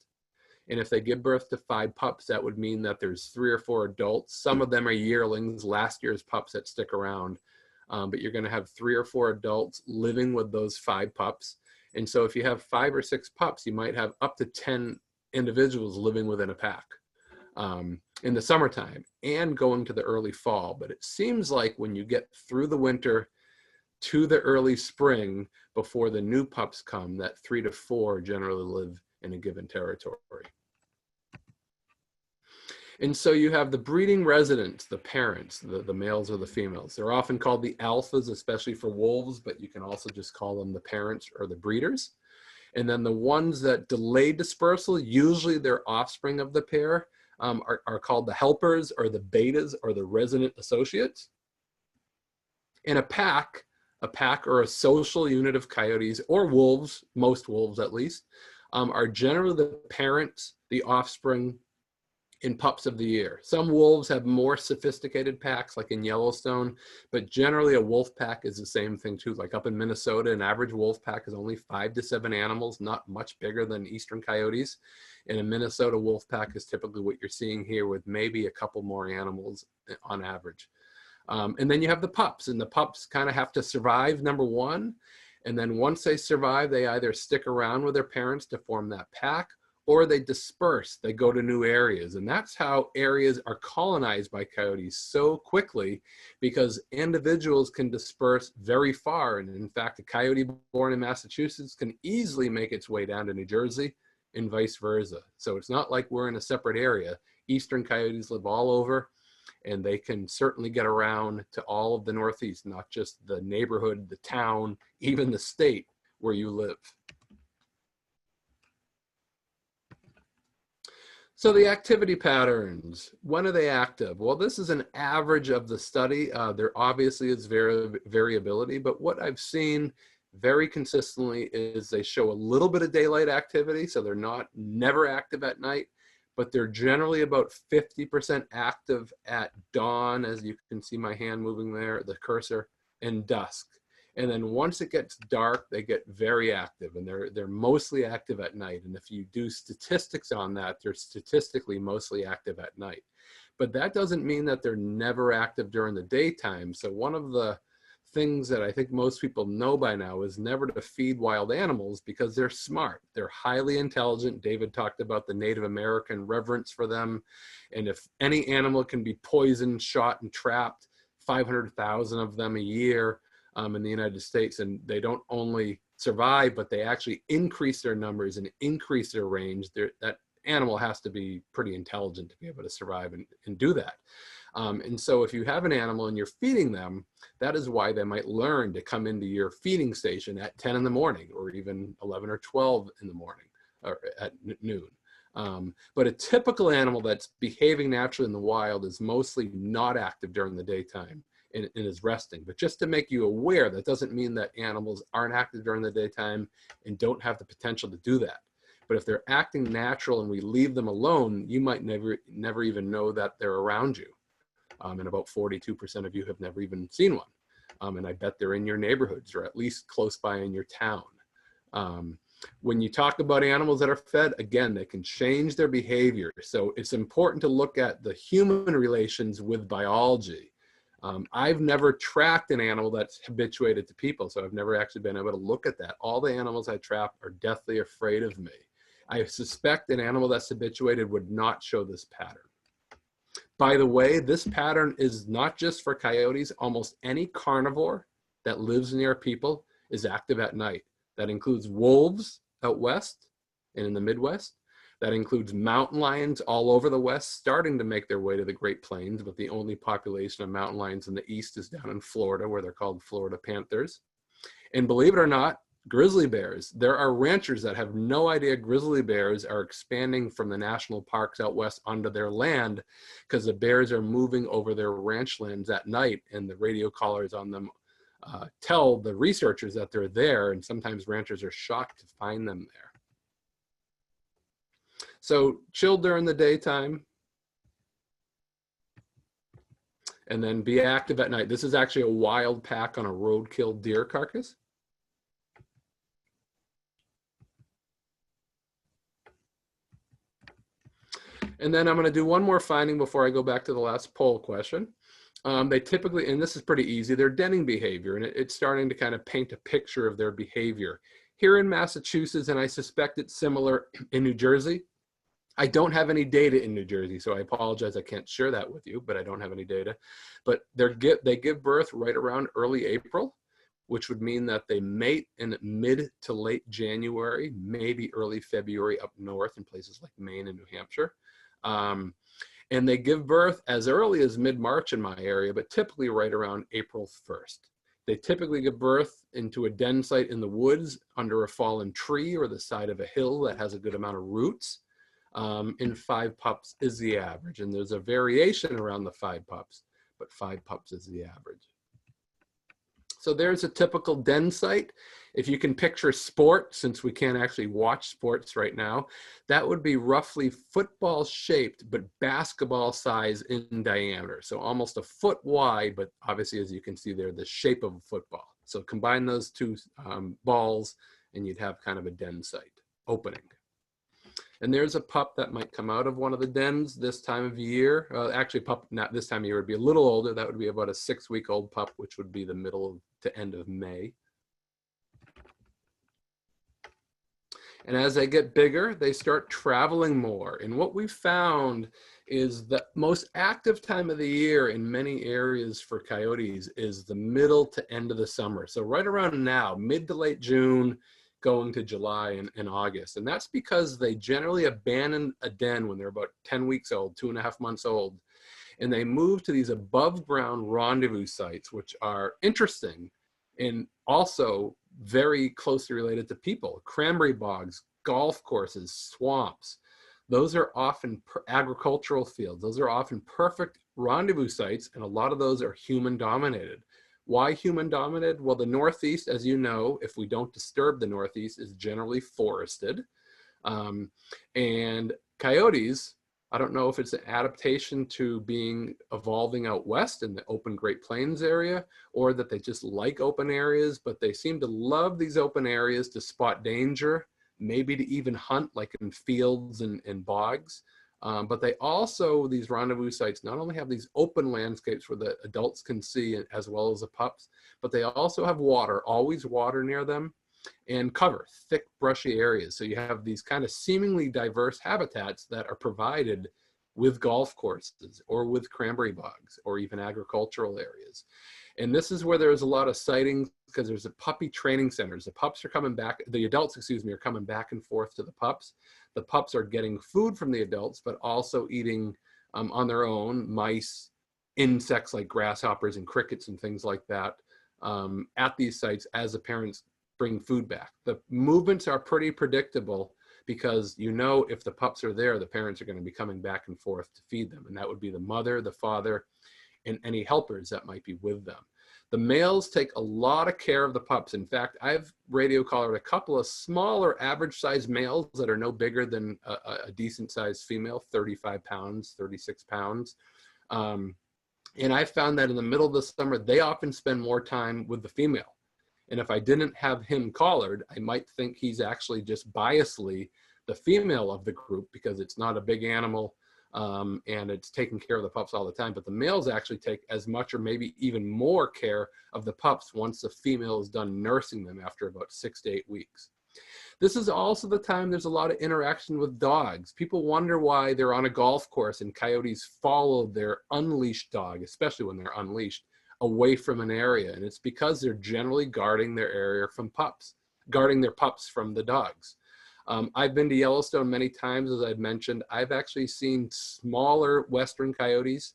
And if they give birth to 5 pups, that would mean that there's 3 or 4 adults. Some of them are yearlings, last year's pups that stick around. But you're going to have 3 or 4 adults living with those 5 pups. And so if you have 5 or 6 pups, you might have up to 10 individuals living within a pack in the summertime and going to the early fall. But it seems like when you get through the winter to the early spring, before the new pups come, that 3 to 4 generally live in a given territory. And so you have the breeding residents, the parents, the males or the females. They're often called the alphas, especially for wolves, but you can also just call them the parents or the breeders. And then the ones that delay dispersal, usually they're offspring of the pair, are called the helpers or the betas or the resident associates. In a pack or a social unit of coyotes or wolves, most wolves at least, are generally the parents, the offspring, in pups of the year. Some wolves have more sophisticated packs, like in Yellowstone, but generally a wolf pack is the same thing too. Like up in Minnesota, an average wolf pack is only 5 to 7 animals, not much bigger than Eastern Coyotes. And a Minnesota wolf pack is typically what you're seeing here, with maybe a couple more animals on average. And then you have the pups, and the pups kind of have to survive, number one. And then once they survive, they either stick around with their parents to form that pack, or they disperse, they go to new areas. And that's how areas are colonized by coyotes so quickly, because individuals can disperse very far. And in fact, a coyote born in Massachusetts can easily make its way down to New Jersey and vice versa. So it's not like we're in a separate area. Eastern coyotes live all over, and they can certainly get around to all of the Northeast, not just the neighborhood, the town, even the state where you live. So the activity patterns, when are they active? Well, this is an average of the study. There obviously is variability, but what I've seen very consistently is they show a little bit of daylight activity, so they're not never active at night, but they're generally about 50% active at dawn, as you can see my hand moving there, the cursor, and dusk. And then once it gets dark, they get very active, and they're mostly active at night. And if you do statistics on that, they're statistically mostly active at night. But that doesn't mean that they're never active during the daytime. So one of the things that I think most people know by now is never to feed wild animals, because they're smart. They're highly intelligent. David talked about the Native American reverence for them. And if any animal can be poisoned, shot, and trapped, 500,000 of them a year, in the United States, and they don't only survive, but they actually increase their numbers and increase their range. That animal has to be pretty intelligent to be able to survive and do that. And so if you have an animal and you're feeding them, that is why they might learn to come into your feeding station at 10 in the morning, or even 11 or 12 in the morning, or at noon. But a typical animal that's behaving naturally in the wild is mostly not active during the daytime and is resting. But just to make you aware, that doesn't mean that animals aren't active during the daytime and don't have the potential to do that. But if they're acting natural and we leave them alone, you might never even know that they're around you. And about 42% of you have never even seen one. And I bet they're in your neighborhoods, or at least close by in your town. When you talk about animals that are fed, again, they can change their behavior. So it's important to look at the human relations with biology. I've never tracked an animal that's habituated to people, so I've never actually been able to look at that. All the animals I trap are deathly afraid of me. I suspect an animal that's habituated would not show this pattern. By the way, this pattern is not just for coyotes. Almost any carnivore that lives near people is active at night. That includes wolves out west and in the Midwest. That includes mountain lions all over the West, starting to make their way to the Great Plains, but the only population of mountain lions in the East is down in Florida, where they're called Florida panthers. And believe it or not, grizzly bears. There are ranchers that have no idea grizzly bears are expanding from the national parks out west onto their land, because the bears are moving over their ranch lands at night, and the radio collars on them tell the researchers that they're there, and sometimes ranchers are shocked to find them there. So chill during the daytime, and then be active at night. This is actually a wild pack on a roadkill deer carcass. And then I'm going to do one more finding before I go back to the last poll question. They typically, and this is pretty easy, they're denning behavior, and it's starting to kind of paint a picture of their behavior. Here in Massachusetts, and I suspect it's similar in New Jersey. I don't have any data in New Jersey, so I apologize, I can't share that with you, but I don't have any data. But they give birth right around early April, which would mean that they mate in mid to late January, maybe early February up north in places like Maine and New Hampshire. And they give birth as early as mid-March in my area, but typically right around April 1st. They typically give birth into a den site in the woods under a fallen tree or the side of a hill that has a good amount of roots. In 5 pups is the average, and there's a variation around the 5 pups, but 5 pups is the average. So there's a typical den site. If you can picture sport, since we can't actually watch sports right now, that would be roughly football shaped, but basketball size in diameter. So almost a foot wide, but obviously, as you can see there, the shape of a football. So combine those two balls and you'd have kind of a den site opening. And there's a pup that might come out of one of the dens this time of year. Actually, pup not this time of year would be a little older. That would be about a 6-week-old pup, which would be the middle to end of May. And as they get bigger, they start traveling more. And what we found is the most active time of the year in many areas for coyotes is the middle to end of the summer. So right around now, mid to late June, going to July and August. And that's because they generally abandon a den when they're about 10 weeks old, 2.5 months old. And they move to these above ground rendezvous sites, which are interesting and also very closely related to people. Cranberry bogs, golf courses, swamps. Those are often agricultural fields. Those are often perfect rendezvous sites, and a lot of those are human dominated. Why human dominated? Well, the Northeast, as you know, if we don't disturb the Northeast, is generally forested. And coyotes, I don't know if it's an adaptation to evolving out west in the open Great Plains area, or that they just like open areas, but they seem to love these open areas to spot danger, maybe to even hunt like in fields and bogs. But they also, these rendezvous sites, not only have these open landscapes where the adults can see as well as the pups, but they also have water, always water near them, and cover, thick, brushy areas. So you have these kind of seemingly diverse habitats that are provided with golf courses or with cranberry bogs or even agricultural areas. And this is where there's a lot of sightings because there's a puppy training centers. The pups are coming back, the adults, excuse me, are coming back and forth to the pups. The pups are getting food from the adults, but also eating on their own mice, insects like grasshoppers and crickets and things like that at these sites as the parents bring food back. The movements are pretty predictable because you know if the pups are there, the parents are going to be coming back and forth to feed them. And that would be the mother, the father, and any helpers that might be with them. The males take a lot of care of the pups. In fact, I've radio collared a couple of smaller average sized males that are no bigger than a decent sized female, 35 pounds, 36 pounds. And I found that in the middle of the summer, they often spend more time with the female. And if I didn't have him collared, I might think he's actually just biasly the female of the group because it's not a big animal. And it's taking care of the pups all the time, but the males actually take as much or maybe even more care of the pups once the female is done nursing them after about 6 to 8 weeks. This is also the time there's a lot of interaction with dogs. People wonder why they're on a golf course and coyotes follow their unleashed dog, especially when they're unleashed, away from an area. And it's because they're generally guarding their area from pups, guarding their pups from the dogs. I've been to Yellowstone many times, as I've mentioned. I've actually seen smaller Western coyotes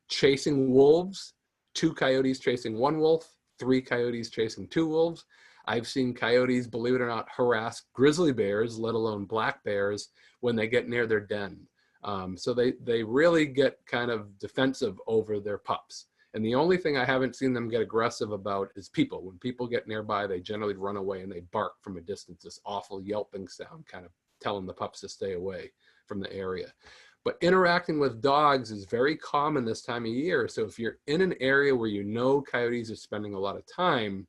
chasing wolves, 2 coyotes chasing 1 wolf, 3 coyotes chasing 2 wolves. I've seen coyotes, believe it or not, harass grizzly bears, let alone black bears, when they get near their den. So they really get kind of defensive over their pups. And the only thing I haven't seen them get aggressive about is people. When people get nearby, they generally run away and they bark from a distance, this awful yelping sound, kind of telling the pups to stay away from the area. But interacting with dogs is very common this time of year. So if you're in an area where you know coyotes are spending a lot of time,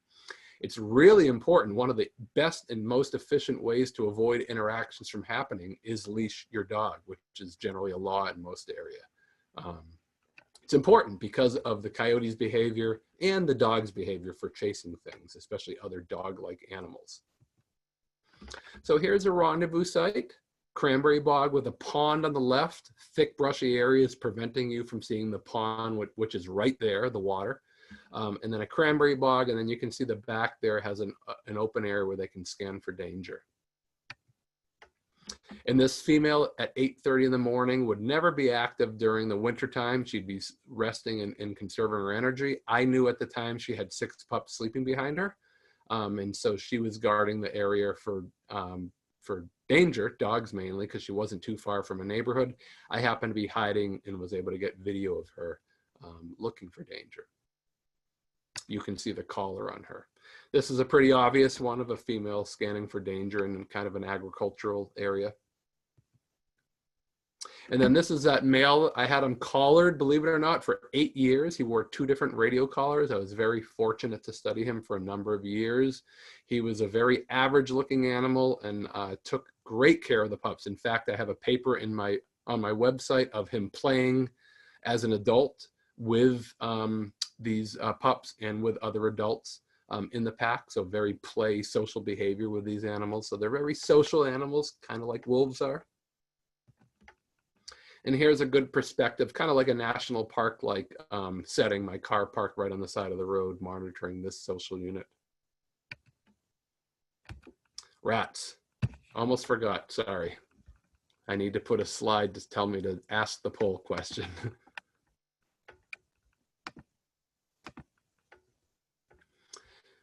it's really important. One of the best and most efficient ways to avoid interactions from happening is leash your dog, which is generally a law in most area. It's important because of the coyote's behavior and the dog's behavior for chasing things, especially other dog-like animals. So here's a rendezvous site, cranberry bog with a pond on the left, thick brushy areas preventing you from seeing the pond, which is right there, the water. And then a cranberry bog, and then you can see the back there has an open area where they can scan for danger. And this female at 8:30 in the morning would never be active during the winter time. She'd be resting and conserving her energy. I knew at the time she had 6 pups sleeping behind her. And so she was guarding the area for danger, dogs mainly, because she wasn't too far from a neighborhood. I happened to be hiding and was able to get video of her looking for danger. you can see the collar on her. This is a pretty obvious one of a female scanning for danger in kind of an agricultural area. And then this is that male. I had him collared, believe it or not, for 8 years. He wore 2 different radio collars. I was very fortunate to study him for a number of years. He was a very average looking animal and took great care of the pups. In fact, I have a paper on my website of him playing as an adult with these pups and with other adults in the pack. So very play, social behavior with these animals. So they're very social animals, kind of like wolves are. And here's a good perspective, kind of like a national park like setting, my car parked right on the side of the road, monitoring this social unit. Rats, almost forgot, sorry. I need to put a slide to tell me to ask the poll question.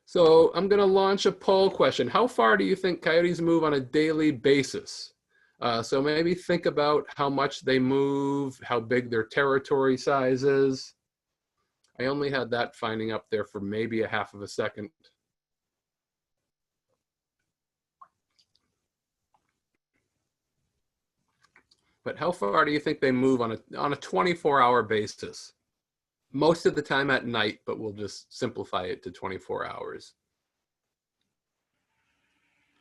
So I'm gonna launch a poll question. How far do you think coyotes move on a daily basis? So maybe think about how much they move, how big their territory size is. I only had that finding up there for maybe a half of a second. But how far do you think they move on a 24-hour basis? Most of the time at night, but we'll just simplify it to 24 hours.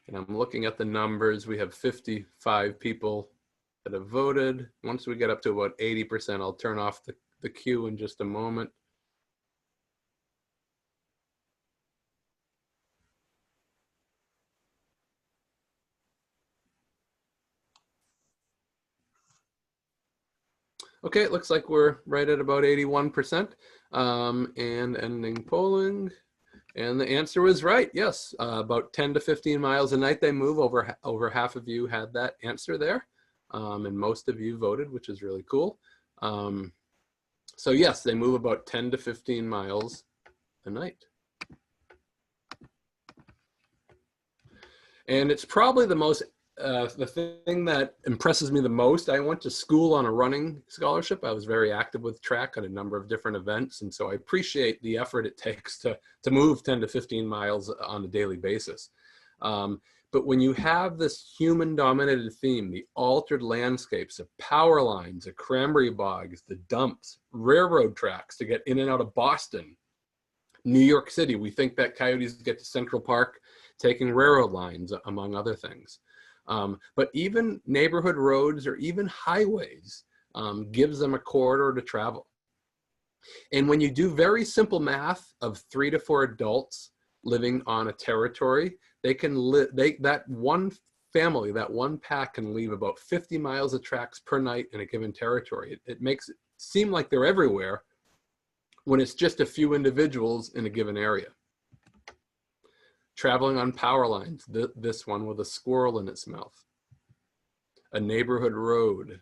And I'm looking at the numbers. We have 55 people that have voted. Once we get up to about 80%, I'll turn off the queue in just a moment. Okay, it looks like we're right at about 81%. And ending polling. And the answer was right, yes. About 10 to 15 miles a night they move. Over half of you had that answer there. And most of you voted, which is really cool. So yes, they move about 10 to 15 miles a night. And it's probably the most, the thing that impresses me the most. I went to school on a running scholarship. I was very active with track at a number of different events. And so I appreciate the effort it takes to move 10 to 15 miles on a daily basis. But when you have this human dominated theme, the altered landscapes, the power lines, the cranberry bogs, the dumps, railroad tracks to get in and out of Boston, New York City, we think that coyotes get to Central Park taking railroad lines, among other things. But even neighborhood roads or even highways gives them a corridor to travel. And when you do very simple math of 3 to 4 adults living on a territory, they can that one family, that one pack can leave about 50 miles of tracks per night in a given territory. It makes it seem like they're everywhere when it's just a few individuals in a given area. Traveling on power lines, this one with a squirrel in its mouth. A neighborhood road.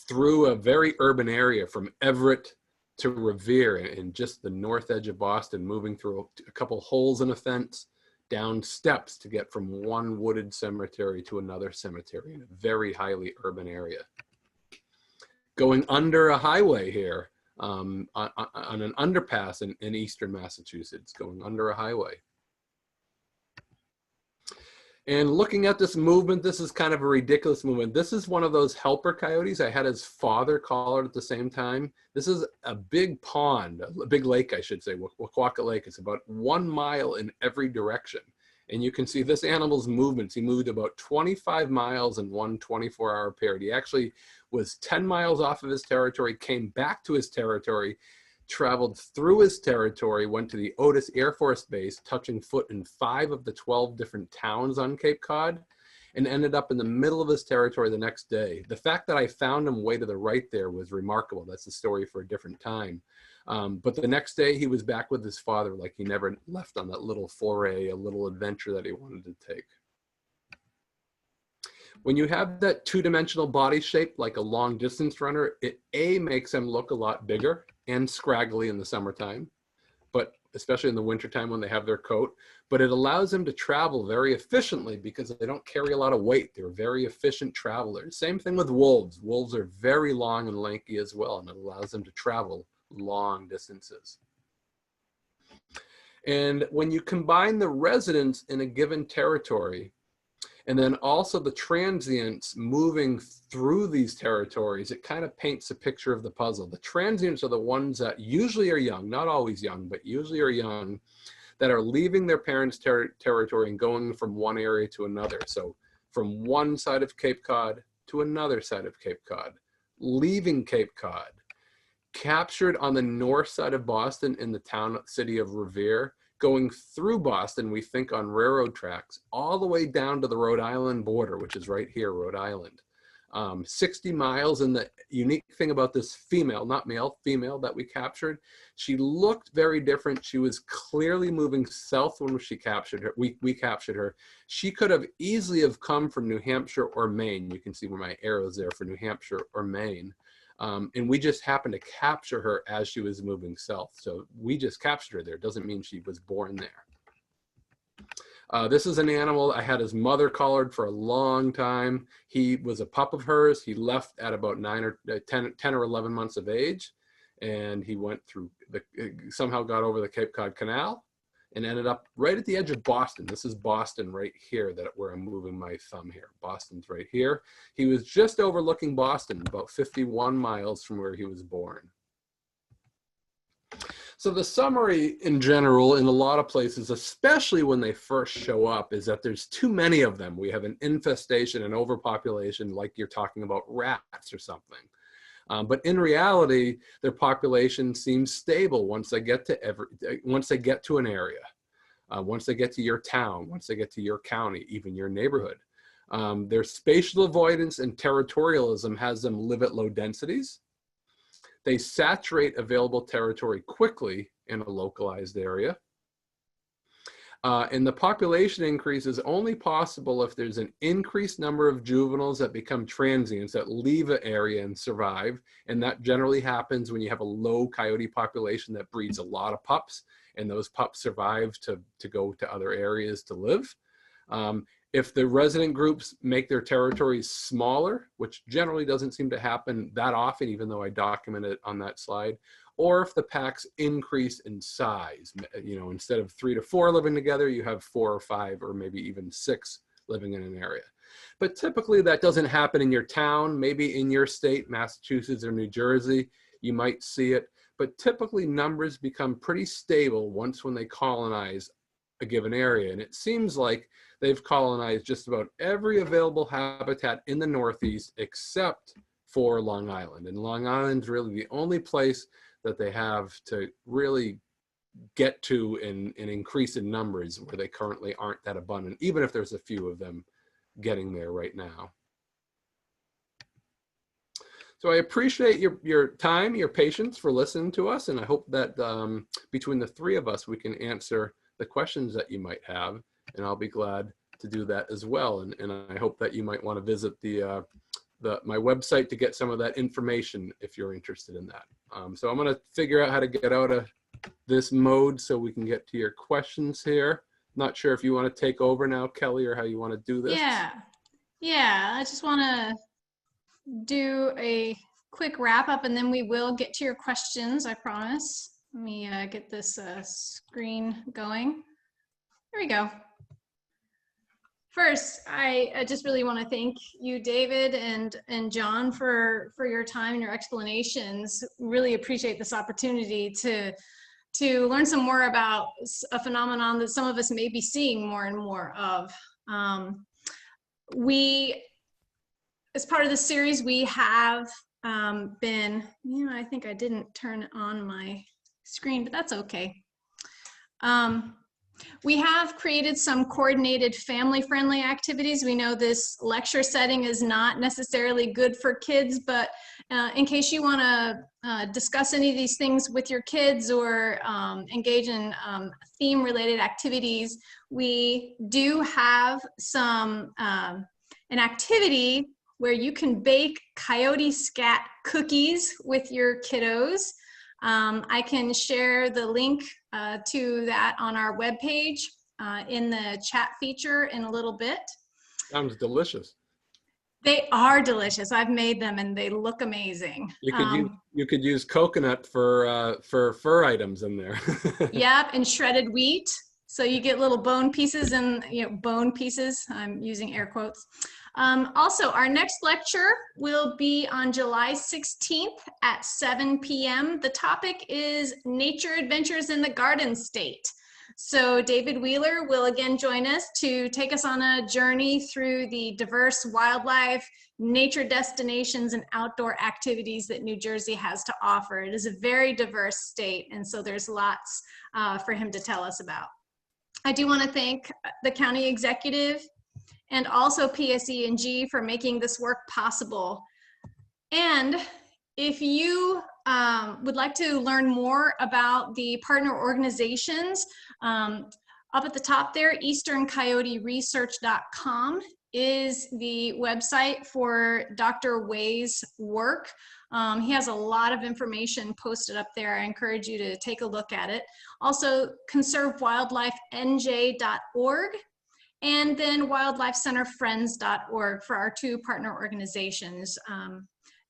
Through a very urban area from Everett to Revere in just the north edge of Boston, moving through a couple holes in a fence, down steps to get from one wooded cemetery to another cemetery in a very highly urban area. Going under a highway here, on an underpass in eastern Massachusetts, going under a highway. And looking at this movement, this is kind of a ridiculous movement. This is one of those helper coyotes. I had his father collared at the same time. This is a big pond, a big lake, I should say, Waquaca Lake. It's about 1 mile in every direction. And you can see this animal's movements. He moved about 25 miles in one 24-hour period. He actually was 10 miles off of his territory, came back to his territory, traveled through his territory, went to the Otis Air Force Base, touching foot in 5 of the 12 different towns on Cape Cod, and ended up in the middle of his territory the next day. The fact that I found him way to the right there was remarkable. That's a story for a different time. But the next day he was back with his father, like he never left on that little foray, a little adventure that he wanted to take. When you have that two-dimensional body shape like a long distance runner, it makes them look a lot bigger and scraggly in the summertime, but especially in the wintertime when they have their coat, but it allows them to travel very efficiently because they don't carry a lot of weight. They're very efficient travelers. Same thing with wolves. Wolves are very long and lanky as well, and it allows them to travel long distances. And when you combine the residents in a given territory, and then also the transients moving through these territories, it kind of paints a picture of the puzzle. The transients are the ones that usually are young, not always young, but usually are young, that are leaving their parents' territory and going from one area to another. So from one side of Cape Cod to another side of Cape Cod, leaving Cape Cod, captured on the north side of Boston in the city of Revere, going through Boston, we think on railroad tracks, all the way down to the Rhode Island border, which is right here, Rhode Island. 60 miles, and the unique thing about this female, not male, female that we captured, she looked very different. She was clearly moving south when she captured her. We captured her. She could have easily have come from New Hampshire or Maine. You can see where my arrow is there for New Hampshire or Maine. And we just happened to capture her as she was moving south. So we just captured her there. Doesn't mean she was born there. This is an animal. I had his mother collared for a long time. He was a pup of hers. He left at about 10 or 11 months of age. And he went through, somehow got over the Cape Cod Canal and ended up right at the edge of Boston. This is Boston right here, where I'm moving my thumb here. Boston's right here. He was just overlooking Boston, about 51 miles from where he was born. So the summary in general in a lot of places, especially when they first show up, is that there's too many of them. We have an infestation, an overpopulation, like you're talking about rats or something. But in reality, their population seems stable once they get to an area, once they get to your town, once they get to your county, even your neighborhood. Their spatial avoidance and territorialism has them live at low densities. They saturate available territory quickly in a localized area. And the population increase is only possible if there's an increased number of juveniles that become transients, that leave an area and survive. And that generally happens when you have a low coyote population that breeds a lot of pups, and those pups survive to go to other areas to live. If the resident groups make their territories smaller, which generally doesn't seem to happen that often, even though I documented it on that slide, or if the packs increase in size, you know, instead of 3 to 4 living together, you have 4 or 5 or maybe even 6 living in an area. But typically that doesn't happen in your town. Maybe in your state, Massachusetts or New Jersey, you might see it. But typically numbers become pretty stable when they colonize a given area. And it seems like they've colonized just about every available habitat in the Northeast except for Long Island. And Long Island's really the only place that they have to really get to and increase in numbers, where they currently aren't that abundant, even if there's a few of them getting there right now. So I appreciate your time, your patience for listening to us, and I hope that between the three of us, we can answer the questions that you might have, and I'll be glad to do that as well. And I hope that you might want to visit my website to get some of that information if you're interested in that. So I'm going to figure out how to get out of this mode so we can get to your questions here. Not sure if you want to take over now, Kelly, or how you want to do this. Yeah, I just want to do a quick wrap up, and then we will get to your questions, I promise. Let me get this screen going. There we go. First, I just really want to thank you, David and John, for your time and your explanations. Really appreciate this opportunity to learn some more about a phenomenon that some of us may be seeing more and more of. As part of this series, we have been, I think I didn't turn on my screen, but that's okay. We have created some coordinated family-friendly activities. We know this lecture setting is not necessarily good for kids, but in case you want to discuss any of these things with your kids or engage in theme-related activities, we do have some an activity where you can bake coyote scat cookies with your kiddos. I can share the link to that on our webpage in the chat feature in a little bit. Sounds delicious. They are delicious. I've made them and they look amazing. You could use coconut for fur items in there. Yep, and shredded wheat. So you get little bone pieces and, bone pieces. I'm using air quotes. Also, our next lecture will be on July 16th at 7 p.m. The topic is Nature Adventures in the Garden State. So David Wheeler will again join us to take us on a journey through the diverse wildlife, nature destinations, and outdoor activities that New Jersey has to offer. It is a very diverse state, and so there's lots for him to tell us about. I do want to thank the county executive and also PSE&G for making this work possible. And if you would like to learn more about the partner organizations, up at the top there, easterncoyoteresearch.com is the website for Dr. Way's work. He has a lot of information posted up there. I encourage you to take a look at it. Also, conservewildlifenj.org, and then wildlifecenterfriends.org for our two partner organizations.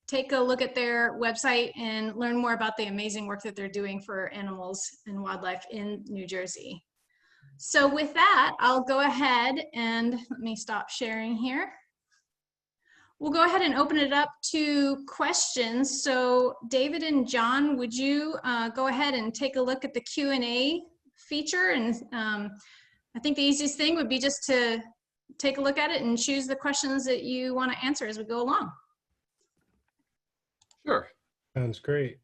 Take a look at their website and learn more about the amazing work that they're doing for animals and wildlife in New Jersey. So with that, I'll go ahead and let me stop sharing here. We'll go ahead and open it up to questions. So David and John, would you go ahead and take a look at the Q&A feature? And I think the easiest thing would be just to take a look at it and choose the questions that you want to answer as we go along. Sure. Sounds great.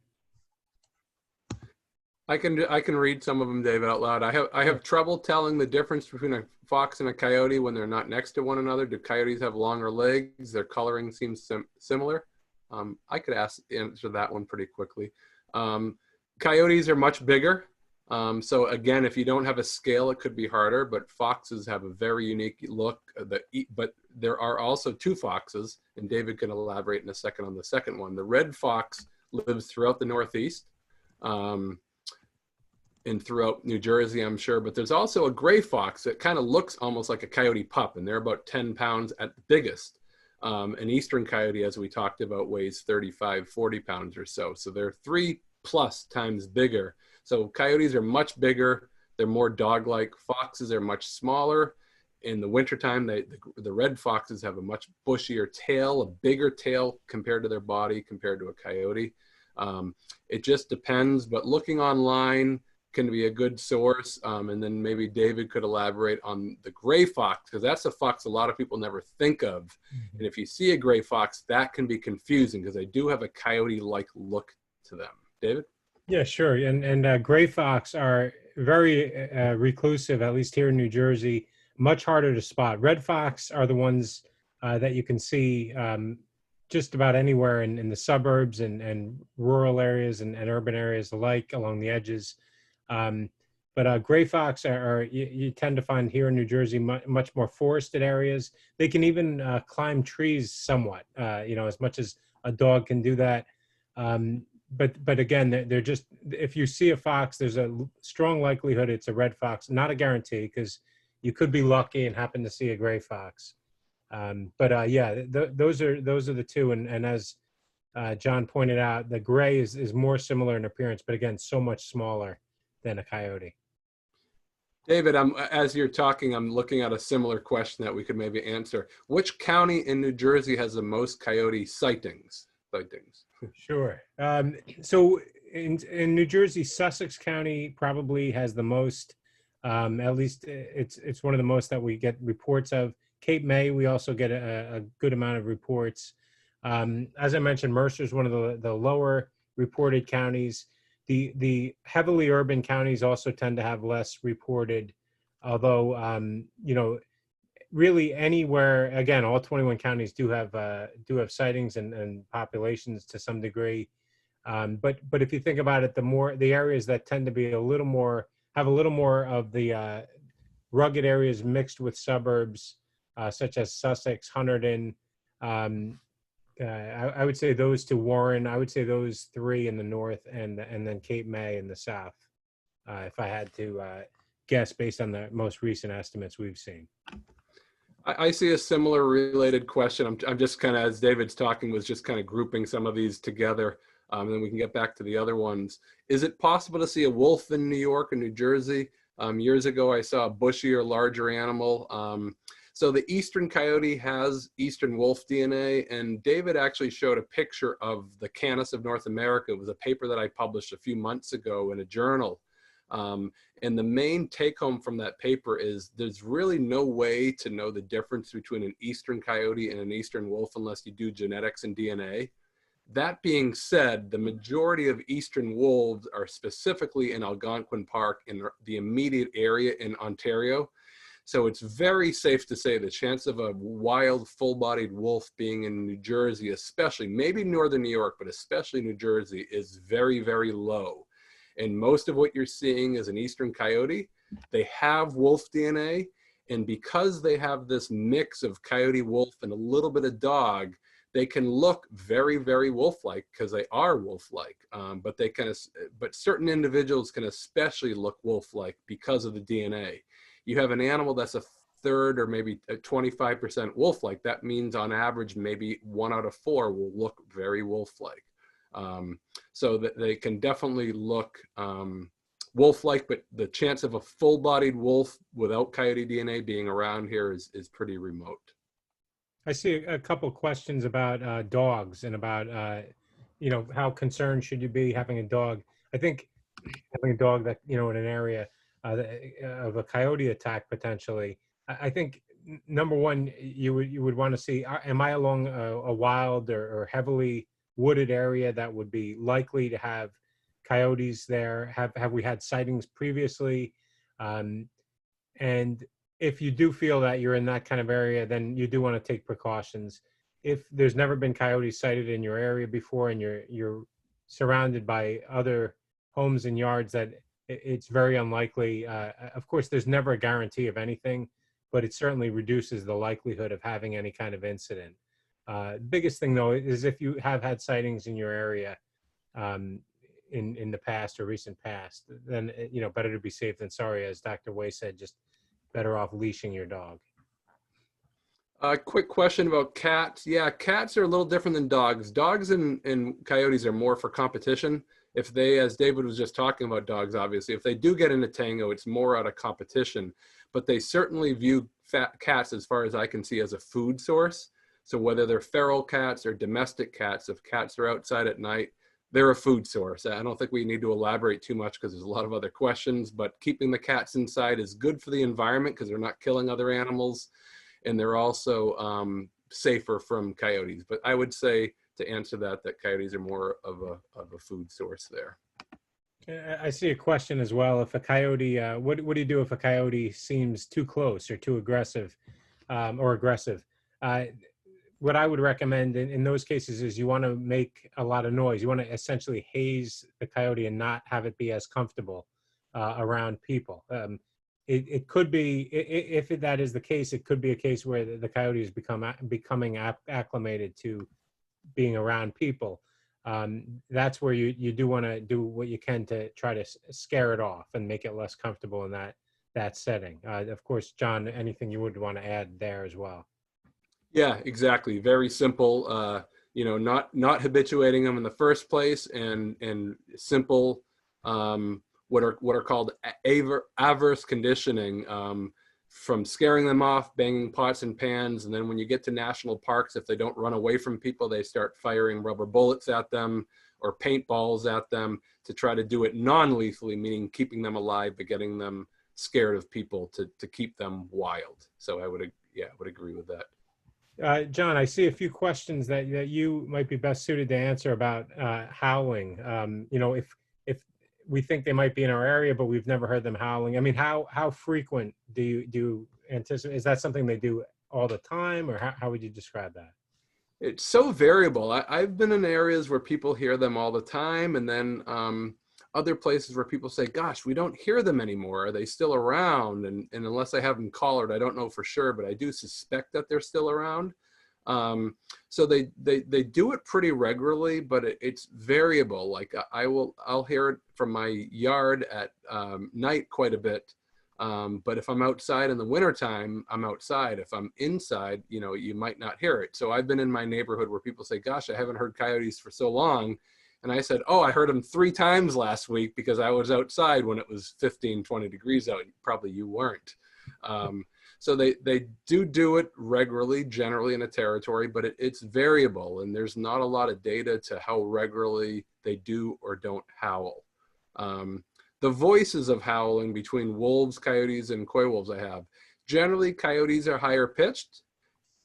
I can read some of them, David, out loud. I have trouble telling the difference between a fox and a coyote when they're not next to one another. Do coyotes have longer legs? Their coloring seems similar. I could answer that one pretty quickly. Coyotes are much bigger. So again, if you don't have a scale, it could be harder, but foxes have a very unique look. But there are also two foxes, and David can elaborate in a second on the second one. The red fox lives throughout the Northeast and throughout New Jersey, I'm sure, but there's also a gray fox that kind of looks almost like a coyote pup, and they're about 10 pounds at the biggest. An Eastern Coyote, as we talked about, weighs 35, 40 pounds or so. So they're 3+ times bigger. So coyotes are much bigger. They're more dog-like. Foxes are much smaller. In the wintertime, the red foxes have a much bushier tail, a bigger tail compared to their body, compared to a coyote. It just depends, but looking online can be a good source. And then maybe David could elaborate on the gray fox, because that's a fox a lot of people never think of. Mm-hmm. And if you see a gray fox, that can be confusing because they do have a coyote-like look to them. David? Yeah, sure. And gray fox are very reclusive, at least here in New Jersey, much harder to spot. Red fox are the ones that you can see just about anywhere in the suburbs and rural areas and urban areas alike along the edges. But gray fox you tend to find here in New Jersey much more forested areas. They can even climb trees somewhat, as much as a dog can do that. But again, they're just, if you see a fox, there's a strong likelihood it's a red fox. Not a guarantee, because you could be lucky and happen to see a gray fox. Yeah, those are the two. And as John pointed out, the gray is more similar in appearance, but again, so much smaller than a coyote. David, as you're talking, I'm looking at a similar question that we could maybe answer. Which county in New Jersey has the most coyote sightings? Sure. So in New Jersey, Sussex County probably has the most. At least it's one of the most that we get reports of. Cape May, we also get a good amount of reports. As I mentioned, Mercer is one of the lower reported counties. The heavily urban counties also tend to have less reported, although really anywhere, again, all 21 counties do have sightings and populations to some degree. But if you think about it, the areas that tend to be have a little more of the rugged areas mixed with suburbs, such as Sussex, Hunterdon. I would say those two, Warren. I would say those three in the north, and then Cape May in the south, if I had to guess based on the most recent estimates we've seen. I see a similar related question. I'm just kind of, as David's talking, was just kind of grouping some of these together, and then we can get back to the other ones. Is it possible to see a wolf in New York or New Jersey? Years ago, I saw a bushier, larger animal. So the Eastern Coyote has Eastern wolf DNA, and David actually showed a picture of the Canis of North America. It was a paper that I published a few months ago in a journal. And the main take home from that paper is there's really no way to know the difference between an Eastern Coyote and an Eastern wolf unless you do genetics and DNA. That being said, the majority of Eastern wolves are specifically in Algonquin Park in the immediate area in Ontario. So it's very safe to say the chance of a wild, full-bodied wolf being in New Jersey, especially, maybe northern New York, but especially New Jersey, is very, very low. And most of what you're seeing is an Eastern Coyote. They have wolf DNA, and because they have this mix of coyote, wolf, and a little bit of dog, they can look very, very wolf-like because they are wolf-like. But certain individuals can especially look wolf-like because of the DNA. You have an animal that's a third or maybe a 25% wolf-like. That means on average, maybe 1 out of 4 will look very wolf-like. So that they can definitely look wolf-like, but the chance of a full-bodied wolf without coyote DNA being around here is pretty remote. I see a couple questions about dogs and about, you know, how concerned should you be having a dog? I think having a dog that, you know, in an area of a coyote attack potentially, I think number one, you would want to see, am I along a wild or heavily wooded area that would be likely to have coyotes there? Have we had sightings previously? And if you do feel that you're in that kind of area, then you do want to take precautions. If there's never been coyotes sighted in your area before and you're surrounded by other homes and yards, that it's very unlikely. Of course, there's never a guarantee of anything, but it certainly reduces the likelihood of having any kind of incident. Biggest thing though is if you have had sightings in your area in the past or recent past, then you know, better to be safe than sorry, as Dr. Way said. Just better off leashing your dog. Quick question about cats. Yeah, cats are a little different than dogs. Dogs and coyotes are more for competition. If they, as David was just talking about dogs, obviously, if they do get in a tango, it's more out of competition. But they certainly view cats, as far as I can see, as a food source. So whether they're feral cats or domestic cats, if cats are outside at night, they're a food source. I don't think we need to elaborate too much because there's a lot of other questions, but keeping the cats inside is good for the environment because they're not killing other animals, and they're also safer from coyotes. But I would say, to answer that coyotes are more of a food source there. I see a question as well. If a coyote, what do you do if a coyote seems too close or too aggressive or aggressive? What I would recommend in those cases is you want to make a lot of noise. You want to essentially haze the coyote and not have it be as comfortable around people. It could be, if that is the case, it could be a case where the coyote is becoming acclimated to being around people. That's where you do want to do what you can to try to scare it off and make it less comfortable in that setting. Of course, John, anything you would want to add there as well? Yeah, exactly. Very simple. You know, not habituating them in the first place, and simple what are called adverse conditioning, from scaring them off, banging pots and pans, and then when you get to national parks, if they don't run away from people, they start firing rubber bullets at them or paintballs at them to try to do it non-lethally, meaning keeping them alive but getting them scared of people to keep them wild. So I would agree with that. John, I see a few questions that you might be best suited to answer about howling. You know, if we think they might be in our area, but we've never heard them howling. I mean, how frequent do you anticipate? Is that something they do all the time, or how would you describe that? It's so variable. I've been in areas where people hear them all the time, and then other places where people say, gosh, we don't hear them anymore. Are they still around? And unless I have them collared, I don't know for sure, but I do suspect that they're still around. So they do it pretty regularly, but it's variable. Like I'll hear it from my yard at night quite a bit. But if I'm outside in the wintertime, I'm outside. If I'm inside, you know, you might not hear it. So I've been in my neighborhood where people say, gosh, I haven't heard coyotes for so long. And I said, oh, I heard them 3 times last week because I was outside when it was 15, 20 degrees out. Probably you weren't. So they do it regularly, generally in a territory, but it's variable. And there's not a lot of data to how regularly they do or don't howl. The voices of howling between wolves, coyotes, and coy wolves I have. Generally, coyotes are higher pitched.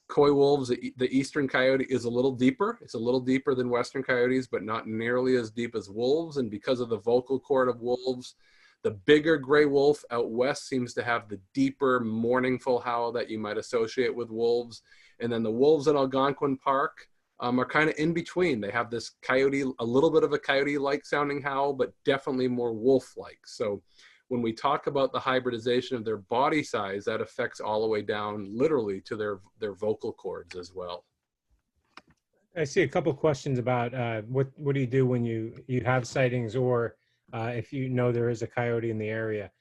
Coy wolves, the Eastern Coyote is a little deeper. It's a little deeper than Western Coyotes, but not nearly as deep as wolves. And because of the vocal cord of wolves, the bigger gray wolf out west seems to have the deeper mournful howl that you might associate with wolves. And then the wolves in Algonquin Park are kind of in between. They have this coyote, a little bit of a coyote-like sounding howl, but definitely more wolf-like. So when we talk about the hybridization of their body size, that affects all the way down literally to their vocal cords as well. I see a couple of questions about what do you do when you have sightings, or if you know there is a coyote in the area.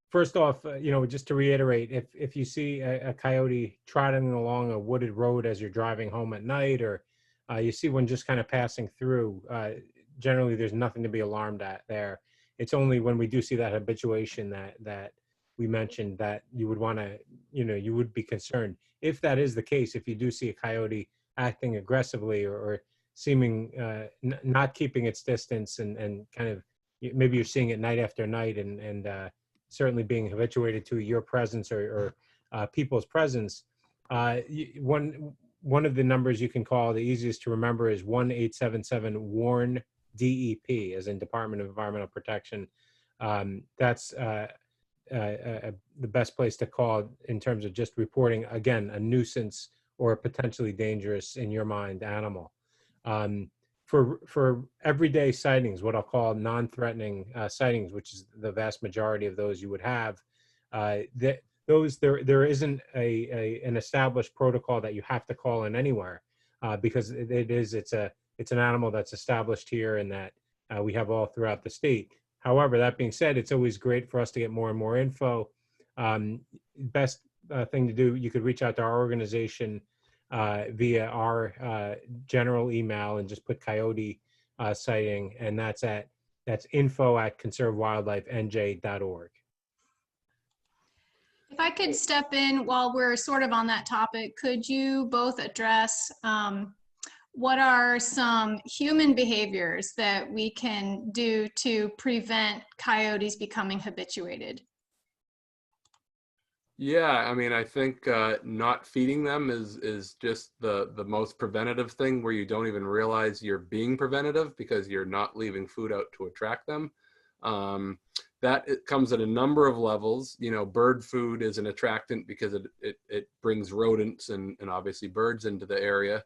First off, you know, just to reiterate, if you see a coyote trotting along a wooded road as you're driving home at night, or you see one just kind of passing through, generally there's nothing to be alarmed at there. It's only when we do see that habituation that we mentioned that you would want to, you know, you would be concerned. If that is the case, if you do see a coyote acting aggressively or seeming not keeping its distance and kind of, maybe you're seeing it night after night and certainly being habituated to your presence or people's presence, one of the numbers you can call, the easiest to remember, is 1-877-WARN DEP, as in Department of Environmental Protection. That's the best place to call in terms of just reporting, again, a nuisance or a potentially dangerous, in your mind, animal. For everyday sightings, what I'll call non-threatening sightings, which is the vast majority of those you would have, there isn't an established protocol that you have to call in anywhere, because it's an animal that's established here and that we have all throughout the state. However, that being said, it's always great for us to get more and more info. Best thing to do, you could reach out to our organization via our general email and just put coyote sighting, and that's info@conservewildlifenj.org. If I could step in while we're sort of on that topic, could you both address what are some human behaviors that we can do to prevent coyotes becoming habituated? Yeah, I mean, I think not feeding them is just the most preventative thing, where you don't even realize you're being preventative because you're not leaving food out to attract them. It comes at a number of levels. You know, bird food is an attractant because it brings rodents and obviously birds into the area.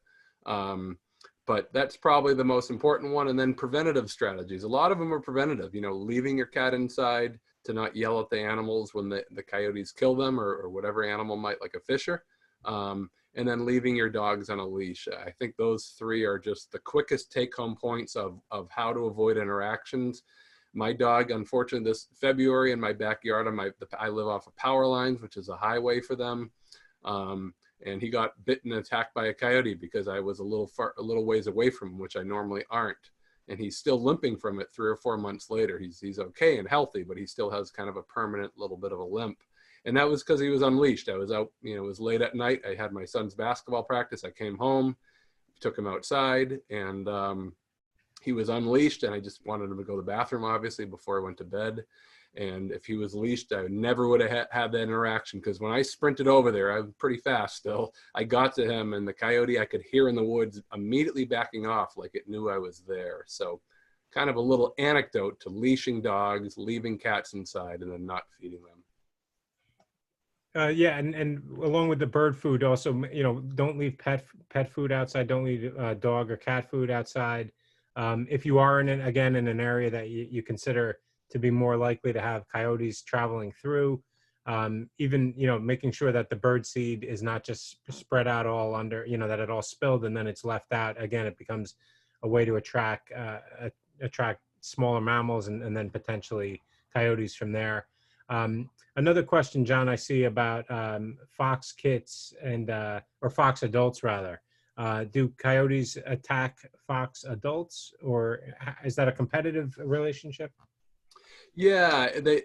But that's probably the most important one. And then preventative strategies. A lot of them are preventative, you know, leaving your cat inside to not yell at the animals when the coyotes kill them, or whatever animal might, like a fisher. And then leaving your dogs on a leash. I think those 3 are just the quickest take-home points of how to avoid interactions. My dog, unfortunately, this February in my backyard, I live off of power lines, which is a highway for them. And he got bitten and attacked by a coyote because I was a little ways away from him, which I normally aren't. And he's still limping from it 3 or 4 months later. He's okay and healthy, but he still has kind of a permanent little bit of a limp. And that was because he was unleashed. I was out, you know, it was late at night. I had my son's basketball practice. I came home, took him outside, and he was unleashed, and I just wanted him to go to the bathroom, obviously, before I went to bed. And if he was leashed, I never would have had that interaction, because when I sprinted over there, I was pretty fast still. I got to him, and the coyote I could hear in the woods immediately backing off like it knew I was there. So kind of a little anecdote to leashing dogs, leaving cats inside, and then not feeding them. Yeah, and along with the bird food, also, you know, don't leave pet food outside. Don't leave dog or cat food outside. If you are in an area that you consider to be more likely to have coyotes traveling through, even, you know, making sure that the bird seed is not just spread out all under, you know, that it all spilled and then it's left out. Again, it becomes a way to attract smaller mammals and then potentially coyotes from there. Another question, John, I see about fox kits and or fox adults rather. Do coyotes attack fox adults, or is that a competitive relationship? Yeah, there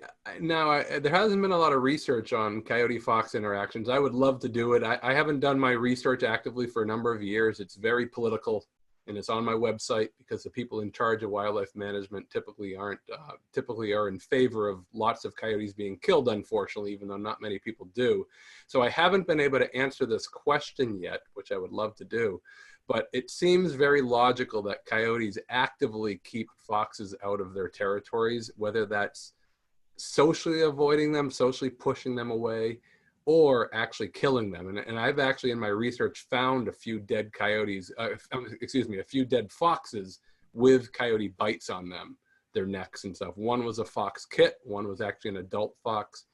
hasn't been a lot of research on coyote-fox interactions. I would love to do it. I haven't done my research actively for a number of years. It's very political, and it's on my website because the people in charge of wildlife management typically are in favor of lots of coyotes being killed, unfortunately, even though not many people do. So I haven't been able to answer this question yet, which I would love to do. But it seems very logical that coyotes actively keep foxes out of their territories, whether that's socially avoiding them, socially pushing them away, or actually killing them. And I've actually in my research found a few dead coyotes, a few dead foxes with coyote bites on them, their necks and stuff. One was a fox kit, one was actually an adult fox.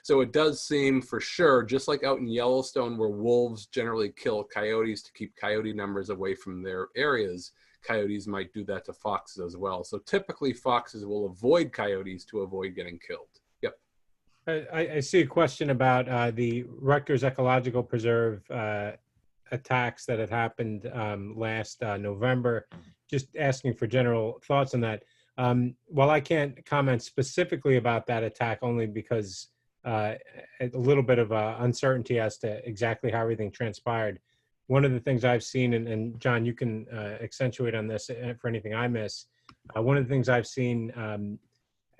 So it does seem for sure, just like out in Yellowstone where wolves generally kill coyotes to keep coyote numbers away from their areas, coyotes might do that to foxes as well. So typically foxes will avoid coyotes to avoid getting killed. Yep. I see a question about the Rutgers Ecological Preserve attacks that had happened last November. Just asking for general thoughts on that. While I can't comment specifically about that attack, only because a little bit of uncertainty as to exactly how everything transpired. One of the things I've seen, and John, you can accentuate on this for anything I miss. One of the things I've seen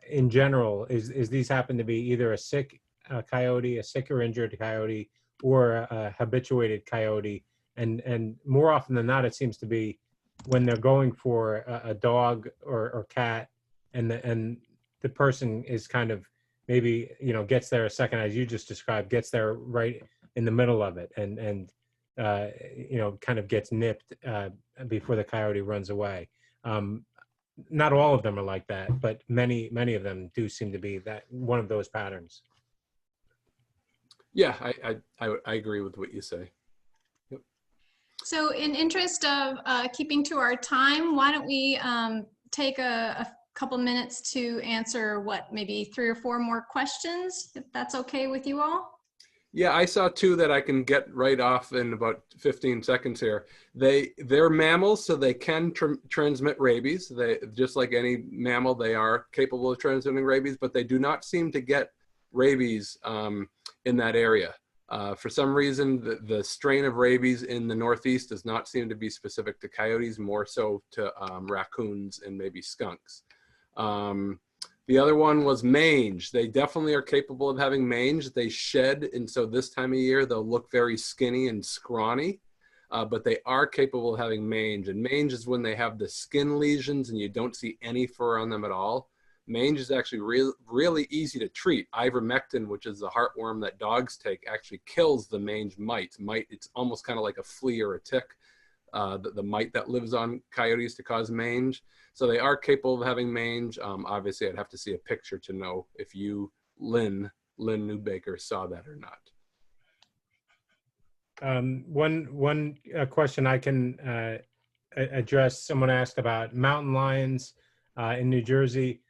in general is these happen to be either a sick coyote, a sick or injured coyote, or a habituated coyote. And more often than not, it seems to be when they're going for a dog or cat, and the person is kind of maybe, gets there a second, as you just described, gets there right in the middle of it and kind of gets nipped before the coyote runs away. Not all of them are like that, but many of them do seem to be that one of those patterns. Yeah, I agree with what you say. Yep. So in interest of keeping to our time, why don't we take a couple minutes to answer maybe 3 or 4 more questions, if that's okay with you all? Yeah, I saw 2 that I can get right off in about 15 seconds here. They're mammals, so they can transmit rabies. They, just like any mammal, they are capable of transmitting rabies, but they do not seem to get rabies in that area. For some reason, the strain of rabies in the Northeast does not seem to be specific to coyotes, more so to raccoons and maybe skunks. The other one was mange. They definitely are capable of having mange. They shed, and so this time of year, they'll look very skinny and scrawny, but they are capable of having mange. And mange is when they have the skin lesions and you don't see any fur on them at all. Mange is actually really easy to treat. Ivermectin, which is the heartworm that dogs take, actually kills the mange mite. It's almost kind of like a flea or a tick, the mite that lives on coyotes to cause mange. So they are capable of having mange. Obviously, I'd have to see a picture to know if you, Lynn Newbaker, saw that or not. One question I can address, someone asked about mountain lions in New Jersey.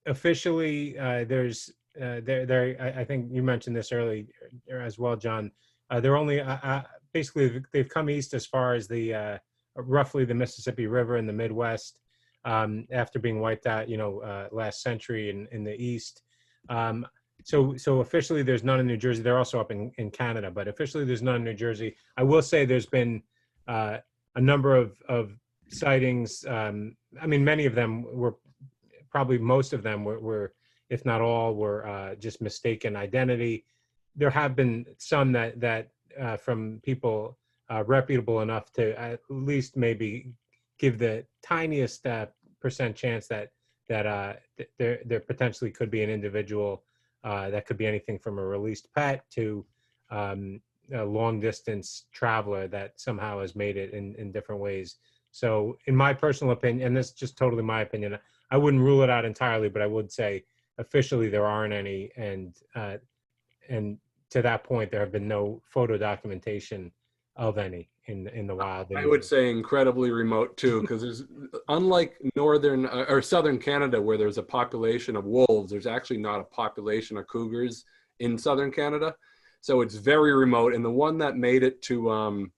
Officially, there's I think you mentioned this earlier as well, John. They're only basically they've come east as far as the roughly the Mississippi River in the Midwest after being wiped out, last century in the East. So officially there's none in New Jersey. They're also up in Canada, but officially there's none in New Jersey. I will say there's been a number of sightings. Many of them were, probably most of them were, if not all, were just mistaken identity. There have been some that from people reputable enough to at least maybe give the tiniest percent chance that there potentially could be an individual that could be anything from a released pet to a long distance traveler that somehow has made it in different ways. So in my personal opinion, and this is just totally my opinion, I wouldn't rule it out entirely, but I would say officially there aren't any, and to that point there have been no photo documentation of any in the wild. I would say incredibly remote too, because there's, unlike northern or southern Canada where there's a population of wolves, there's actually not a population of cougars in southern Canada. So it's very remote. And the one that made it to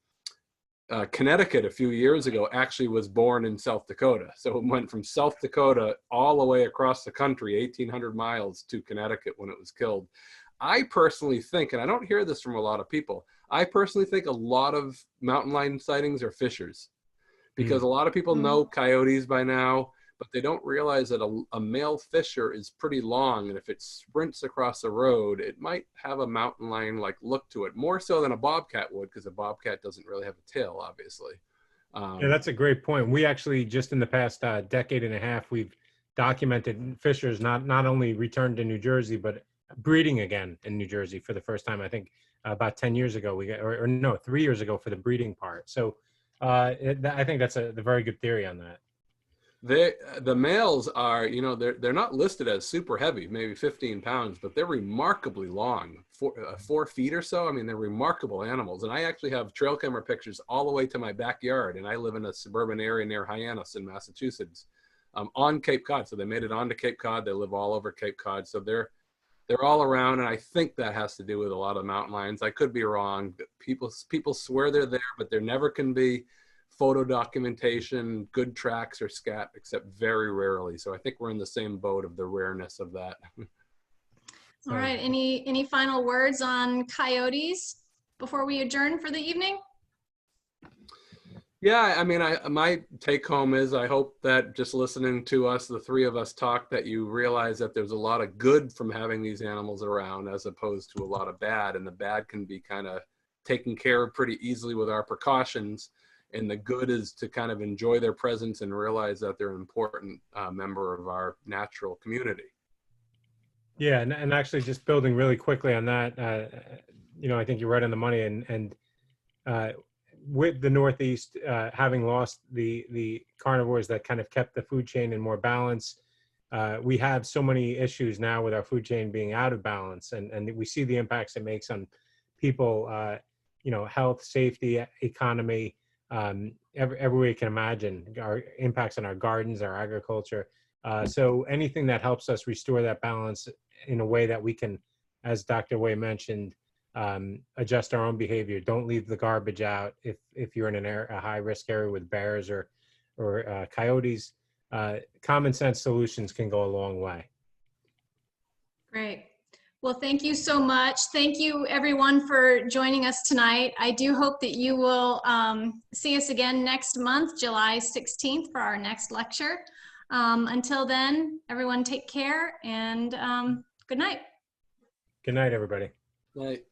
Connecticut a few years ago actually was born in South Dakota. So it went from South Dakota all the way across the country, 1,800 miles to Connecticut when it was killed. I personally think, and I don't hear this from a lot of people, I personally think a lot of mountain lion sightings are fishers, because a lot of people know coyotes by now, but they don't realize that a male fisher is pretty long, and if it sprints across the road, it might have a mountain lion-like look to it, more so than a bobcat would, because a bobcat doesn't really have a tail, obviously. Yeah, that's a great point. We actually, just in the past decade and a half, we've documented fishers not only returned to New Jersey, but breeding again in New Jersey for the first time. I think about 10 years ago, we got, or no, 3 years ago for the breeding part. So I think that's a very good theory on that. The males are, you know, they're not listed as super heavy, maybe 15 pounds, but they're remarkably long, 4 feet or so. I mean, they're remarkable animals. And I actually have trail camera pictures all the way to my backyard. And I live in a suburban area near Hyannis in Massachusetts, on Cape Cod. So they made it onto Cape Cod. They live all over Cape Cod. So they're all around. And I think that has to do with a lot of mountain lions. I could be wrong. People swear they're there, but there never can be photo documentation, good tracks or scat, except very rarely. So I think we're in the same boat of the rareness of that. All right, any final words on coyotes before we adjourn for the evening? Yeah, I mean, my take home is I hope that just listening to us, the three of us talk, that you realize that there's a lot of good from having these animals around as opposed to a lot of bad, and the bad can be kind of taken care of pretty easily with our precautions. And the good is to kind of enjoy their presence and realize that they're an important member of our natural community. Yeah, and actually just building really quickly on that, you know, I think you're right on the money. And with the Northeast having lost the carnivores that kind of kept the food chain in more balance, we have so many issues now with our food chain being out of balance. And we see the impacts it makes on people, you know, health, safety, economy, every way you can imagine, our impacts on our gardens, our agriculture. So anything that helps us restore that balance in a way that we can, as Dr. Way mentioned, adjust our own behavior. Don't leave the garbage out if you're in a high risk area with bears or coyotes. Common sense solutions can go a long way. Great. Well, thank you so much. Thank you everyone for joining us tonight. I do hope that you will see us again next month, July 16th, for our next lecture. Until then, everyone take care and good night. Good night, everybody. Night.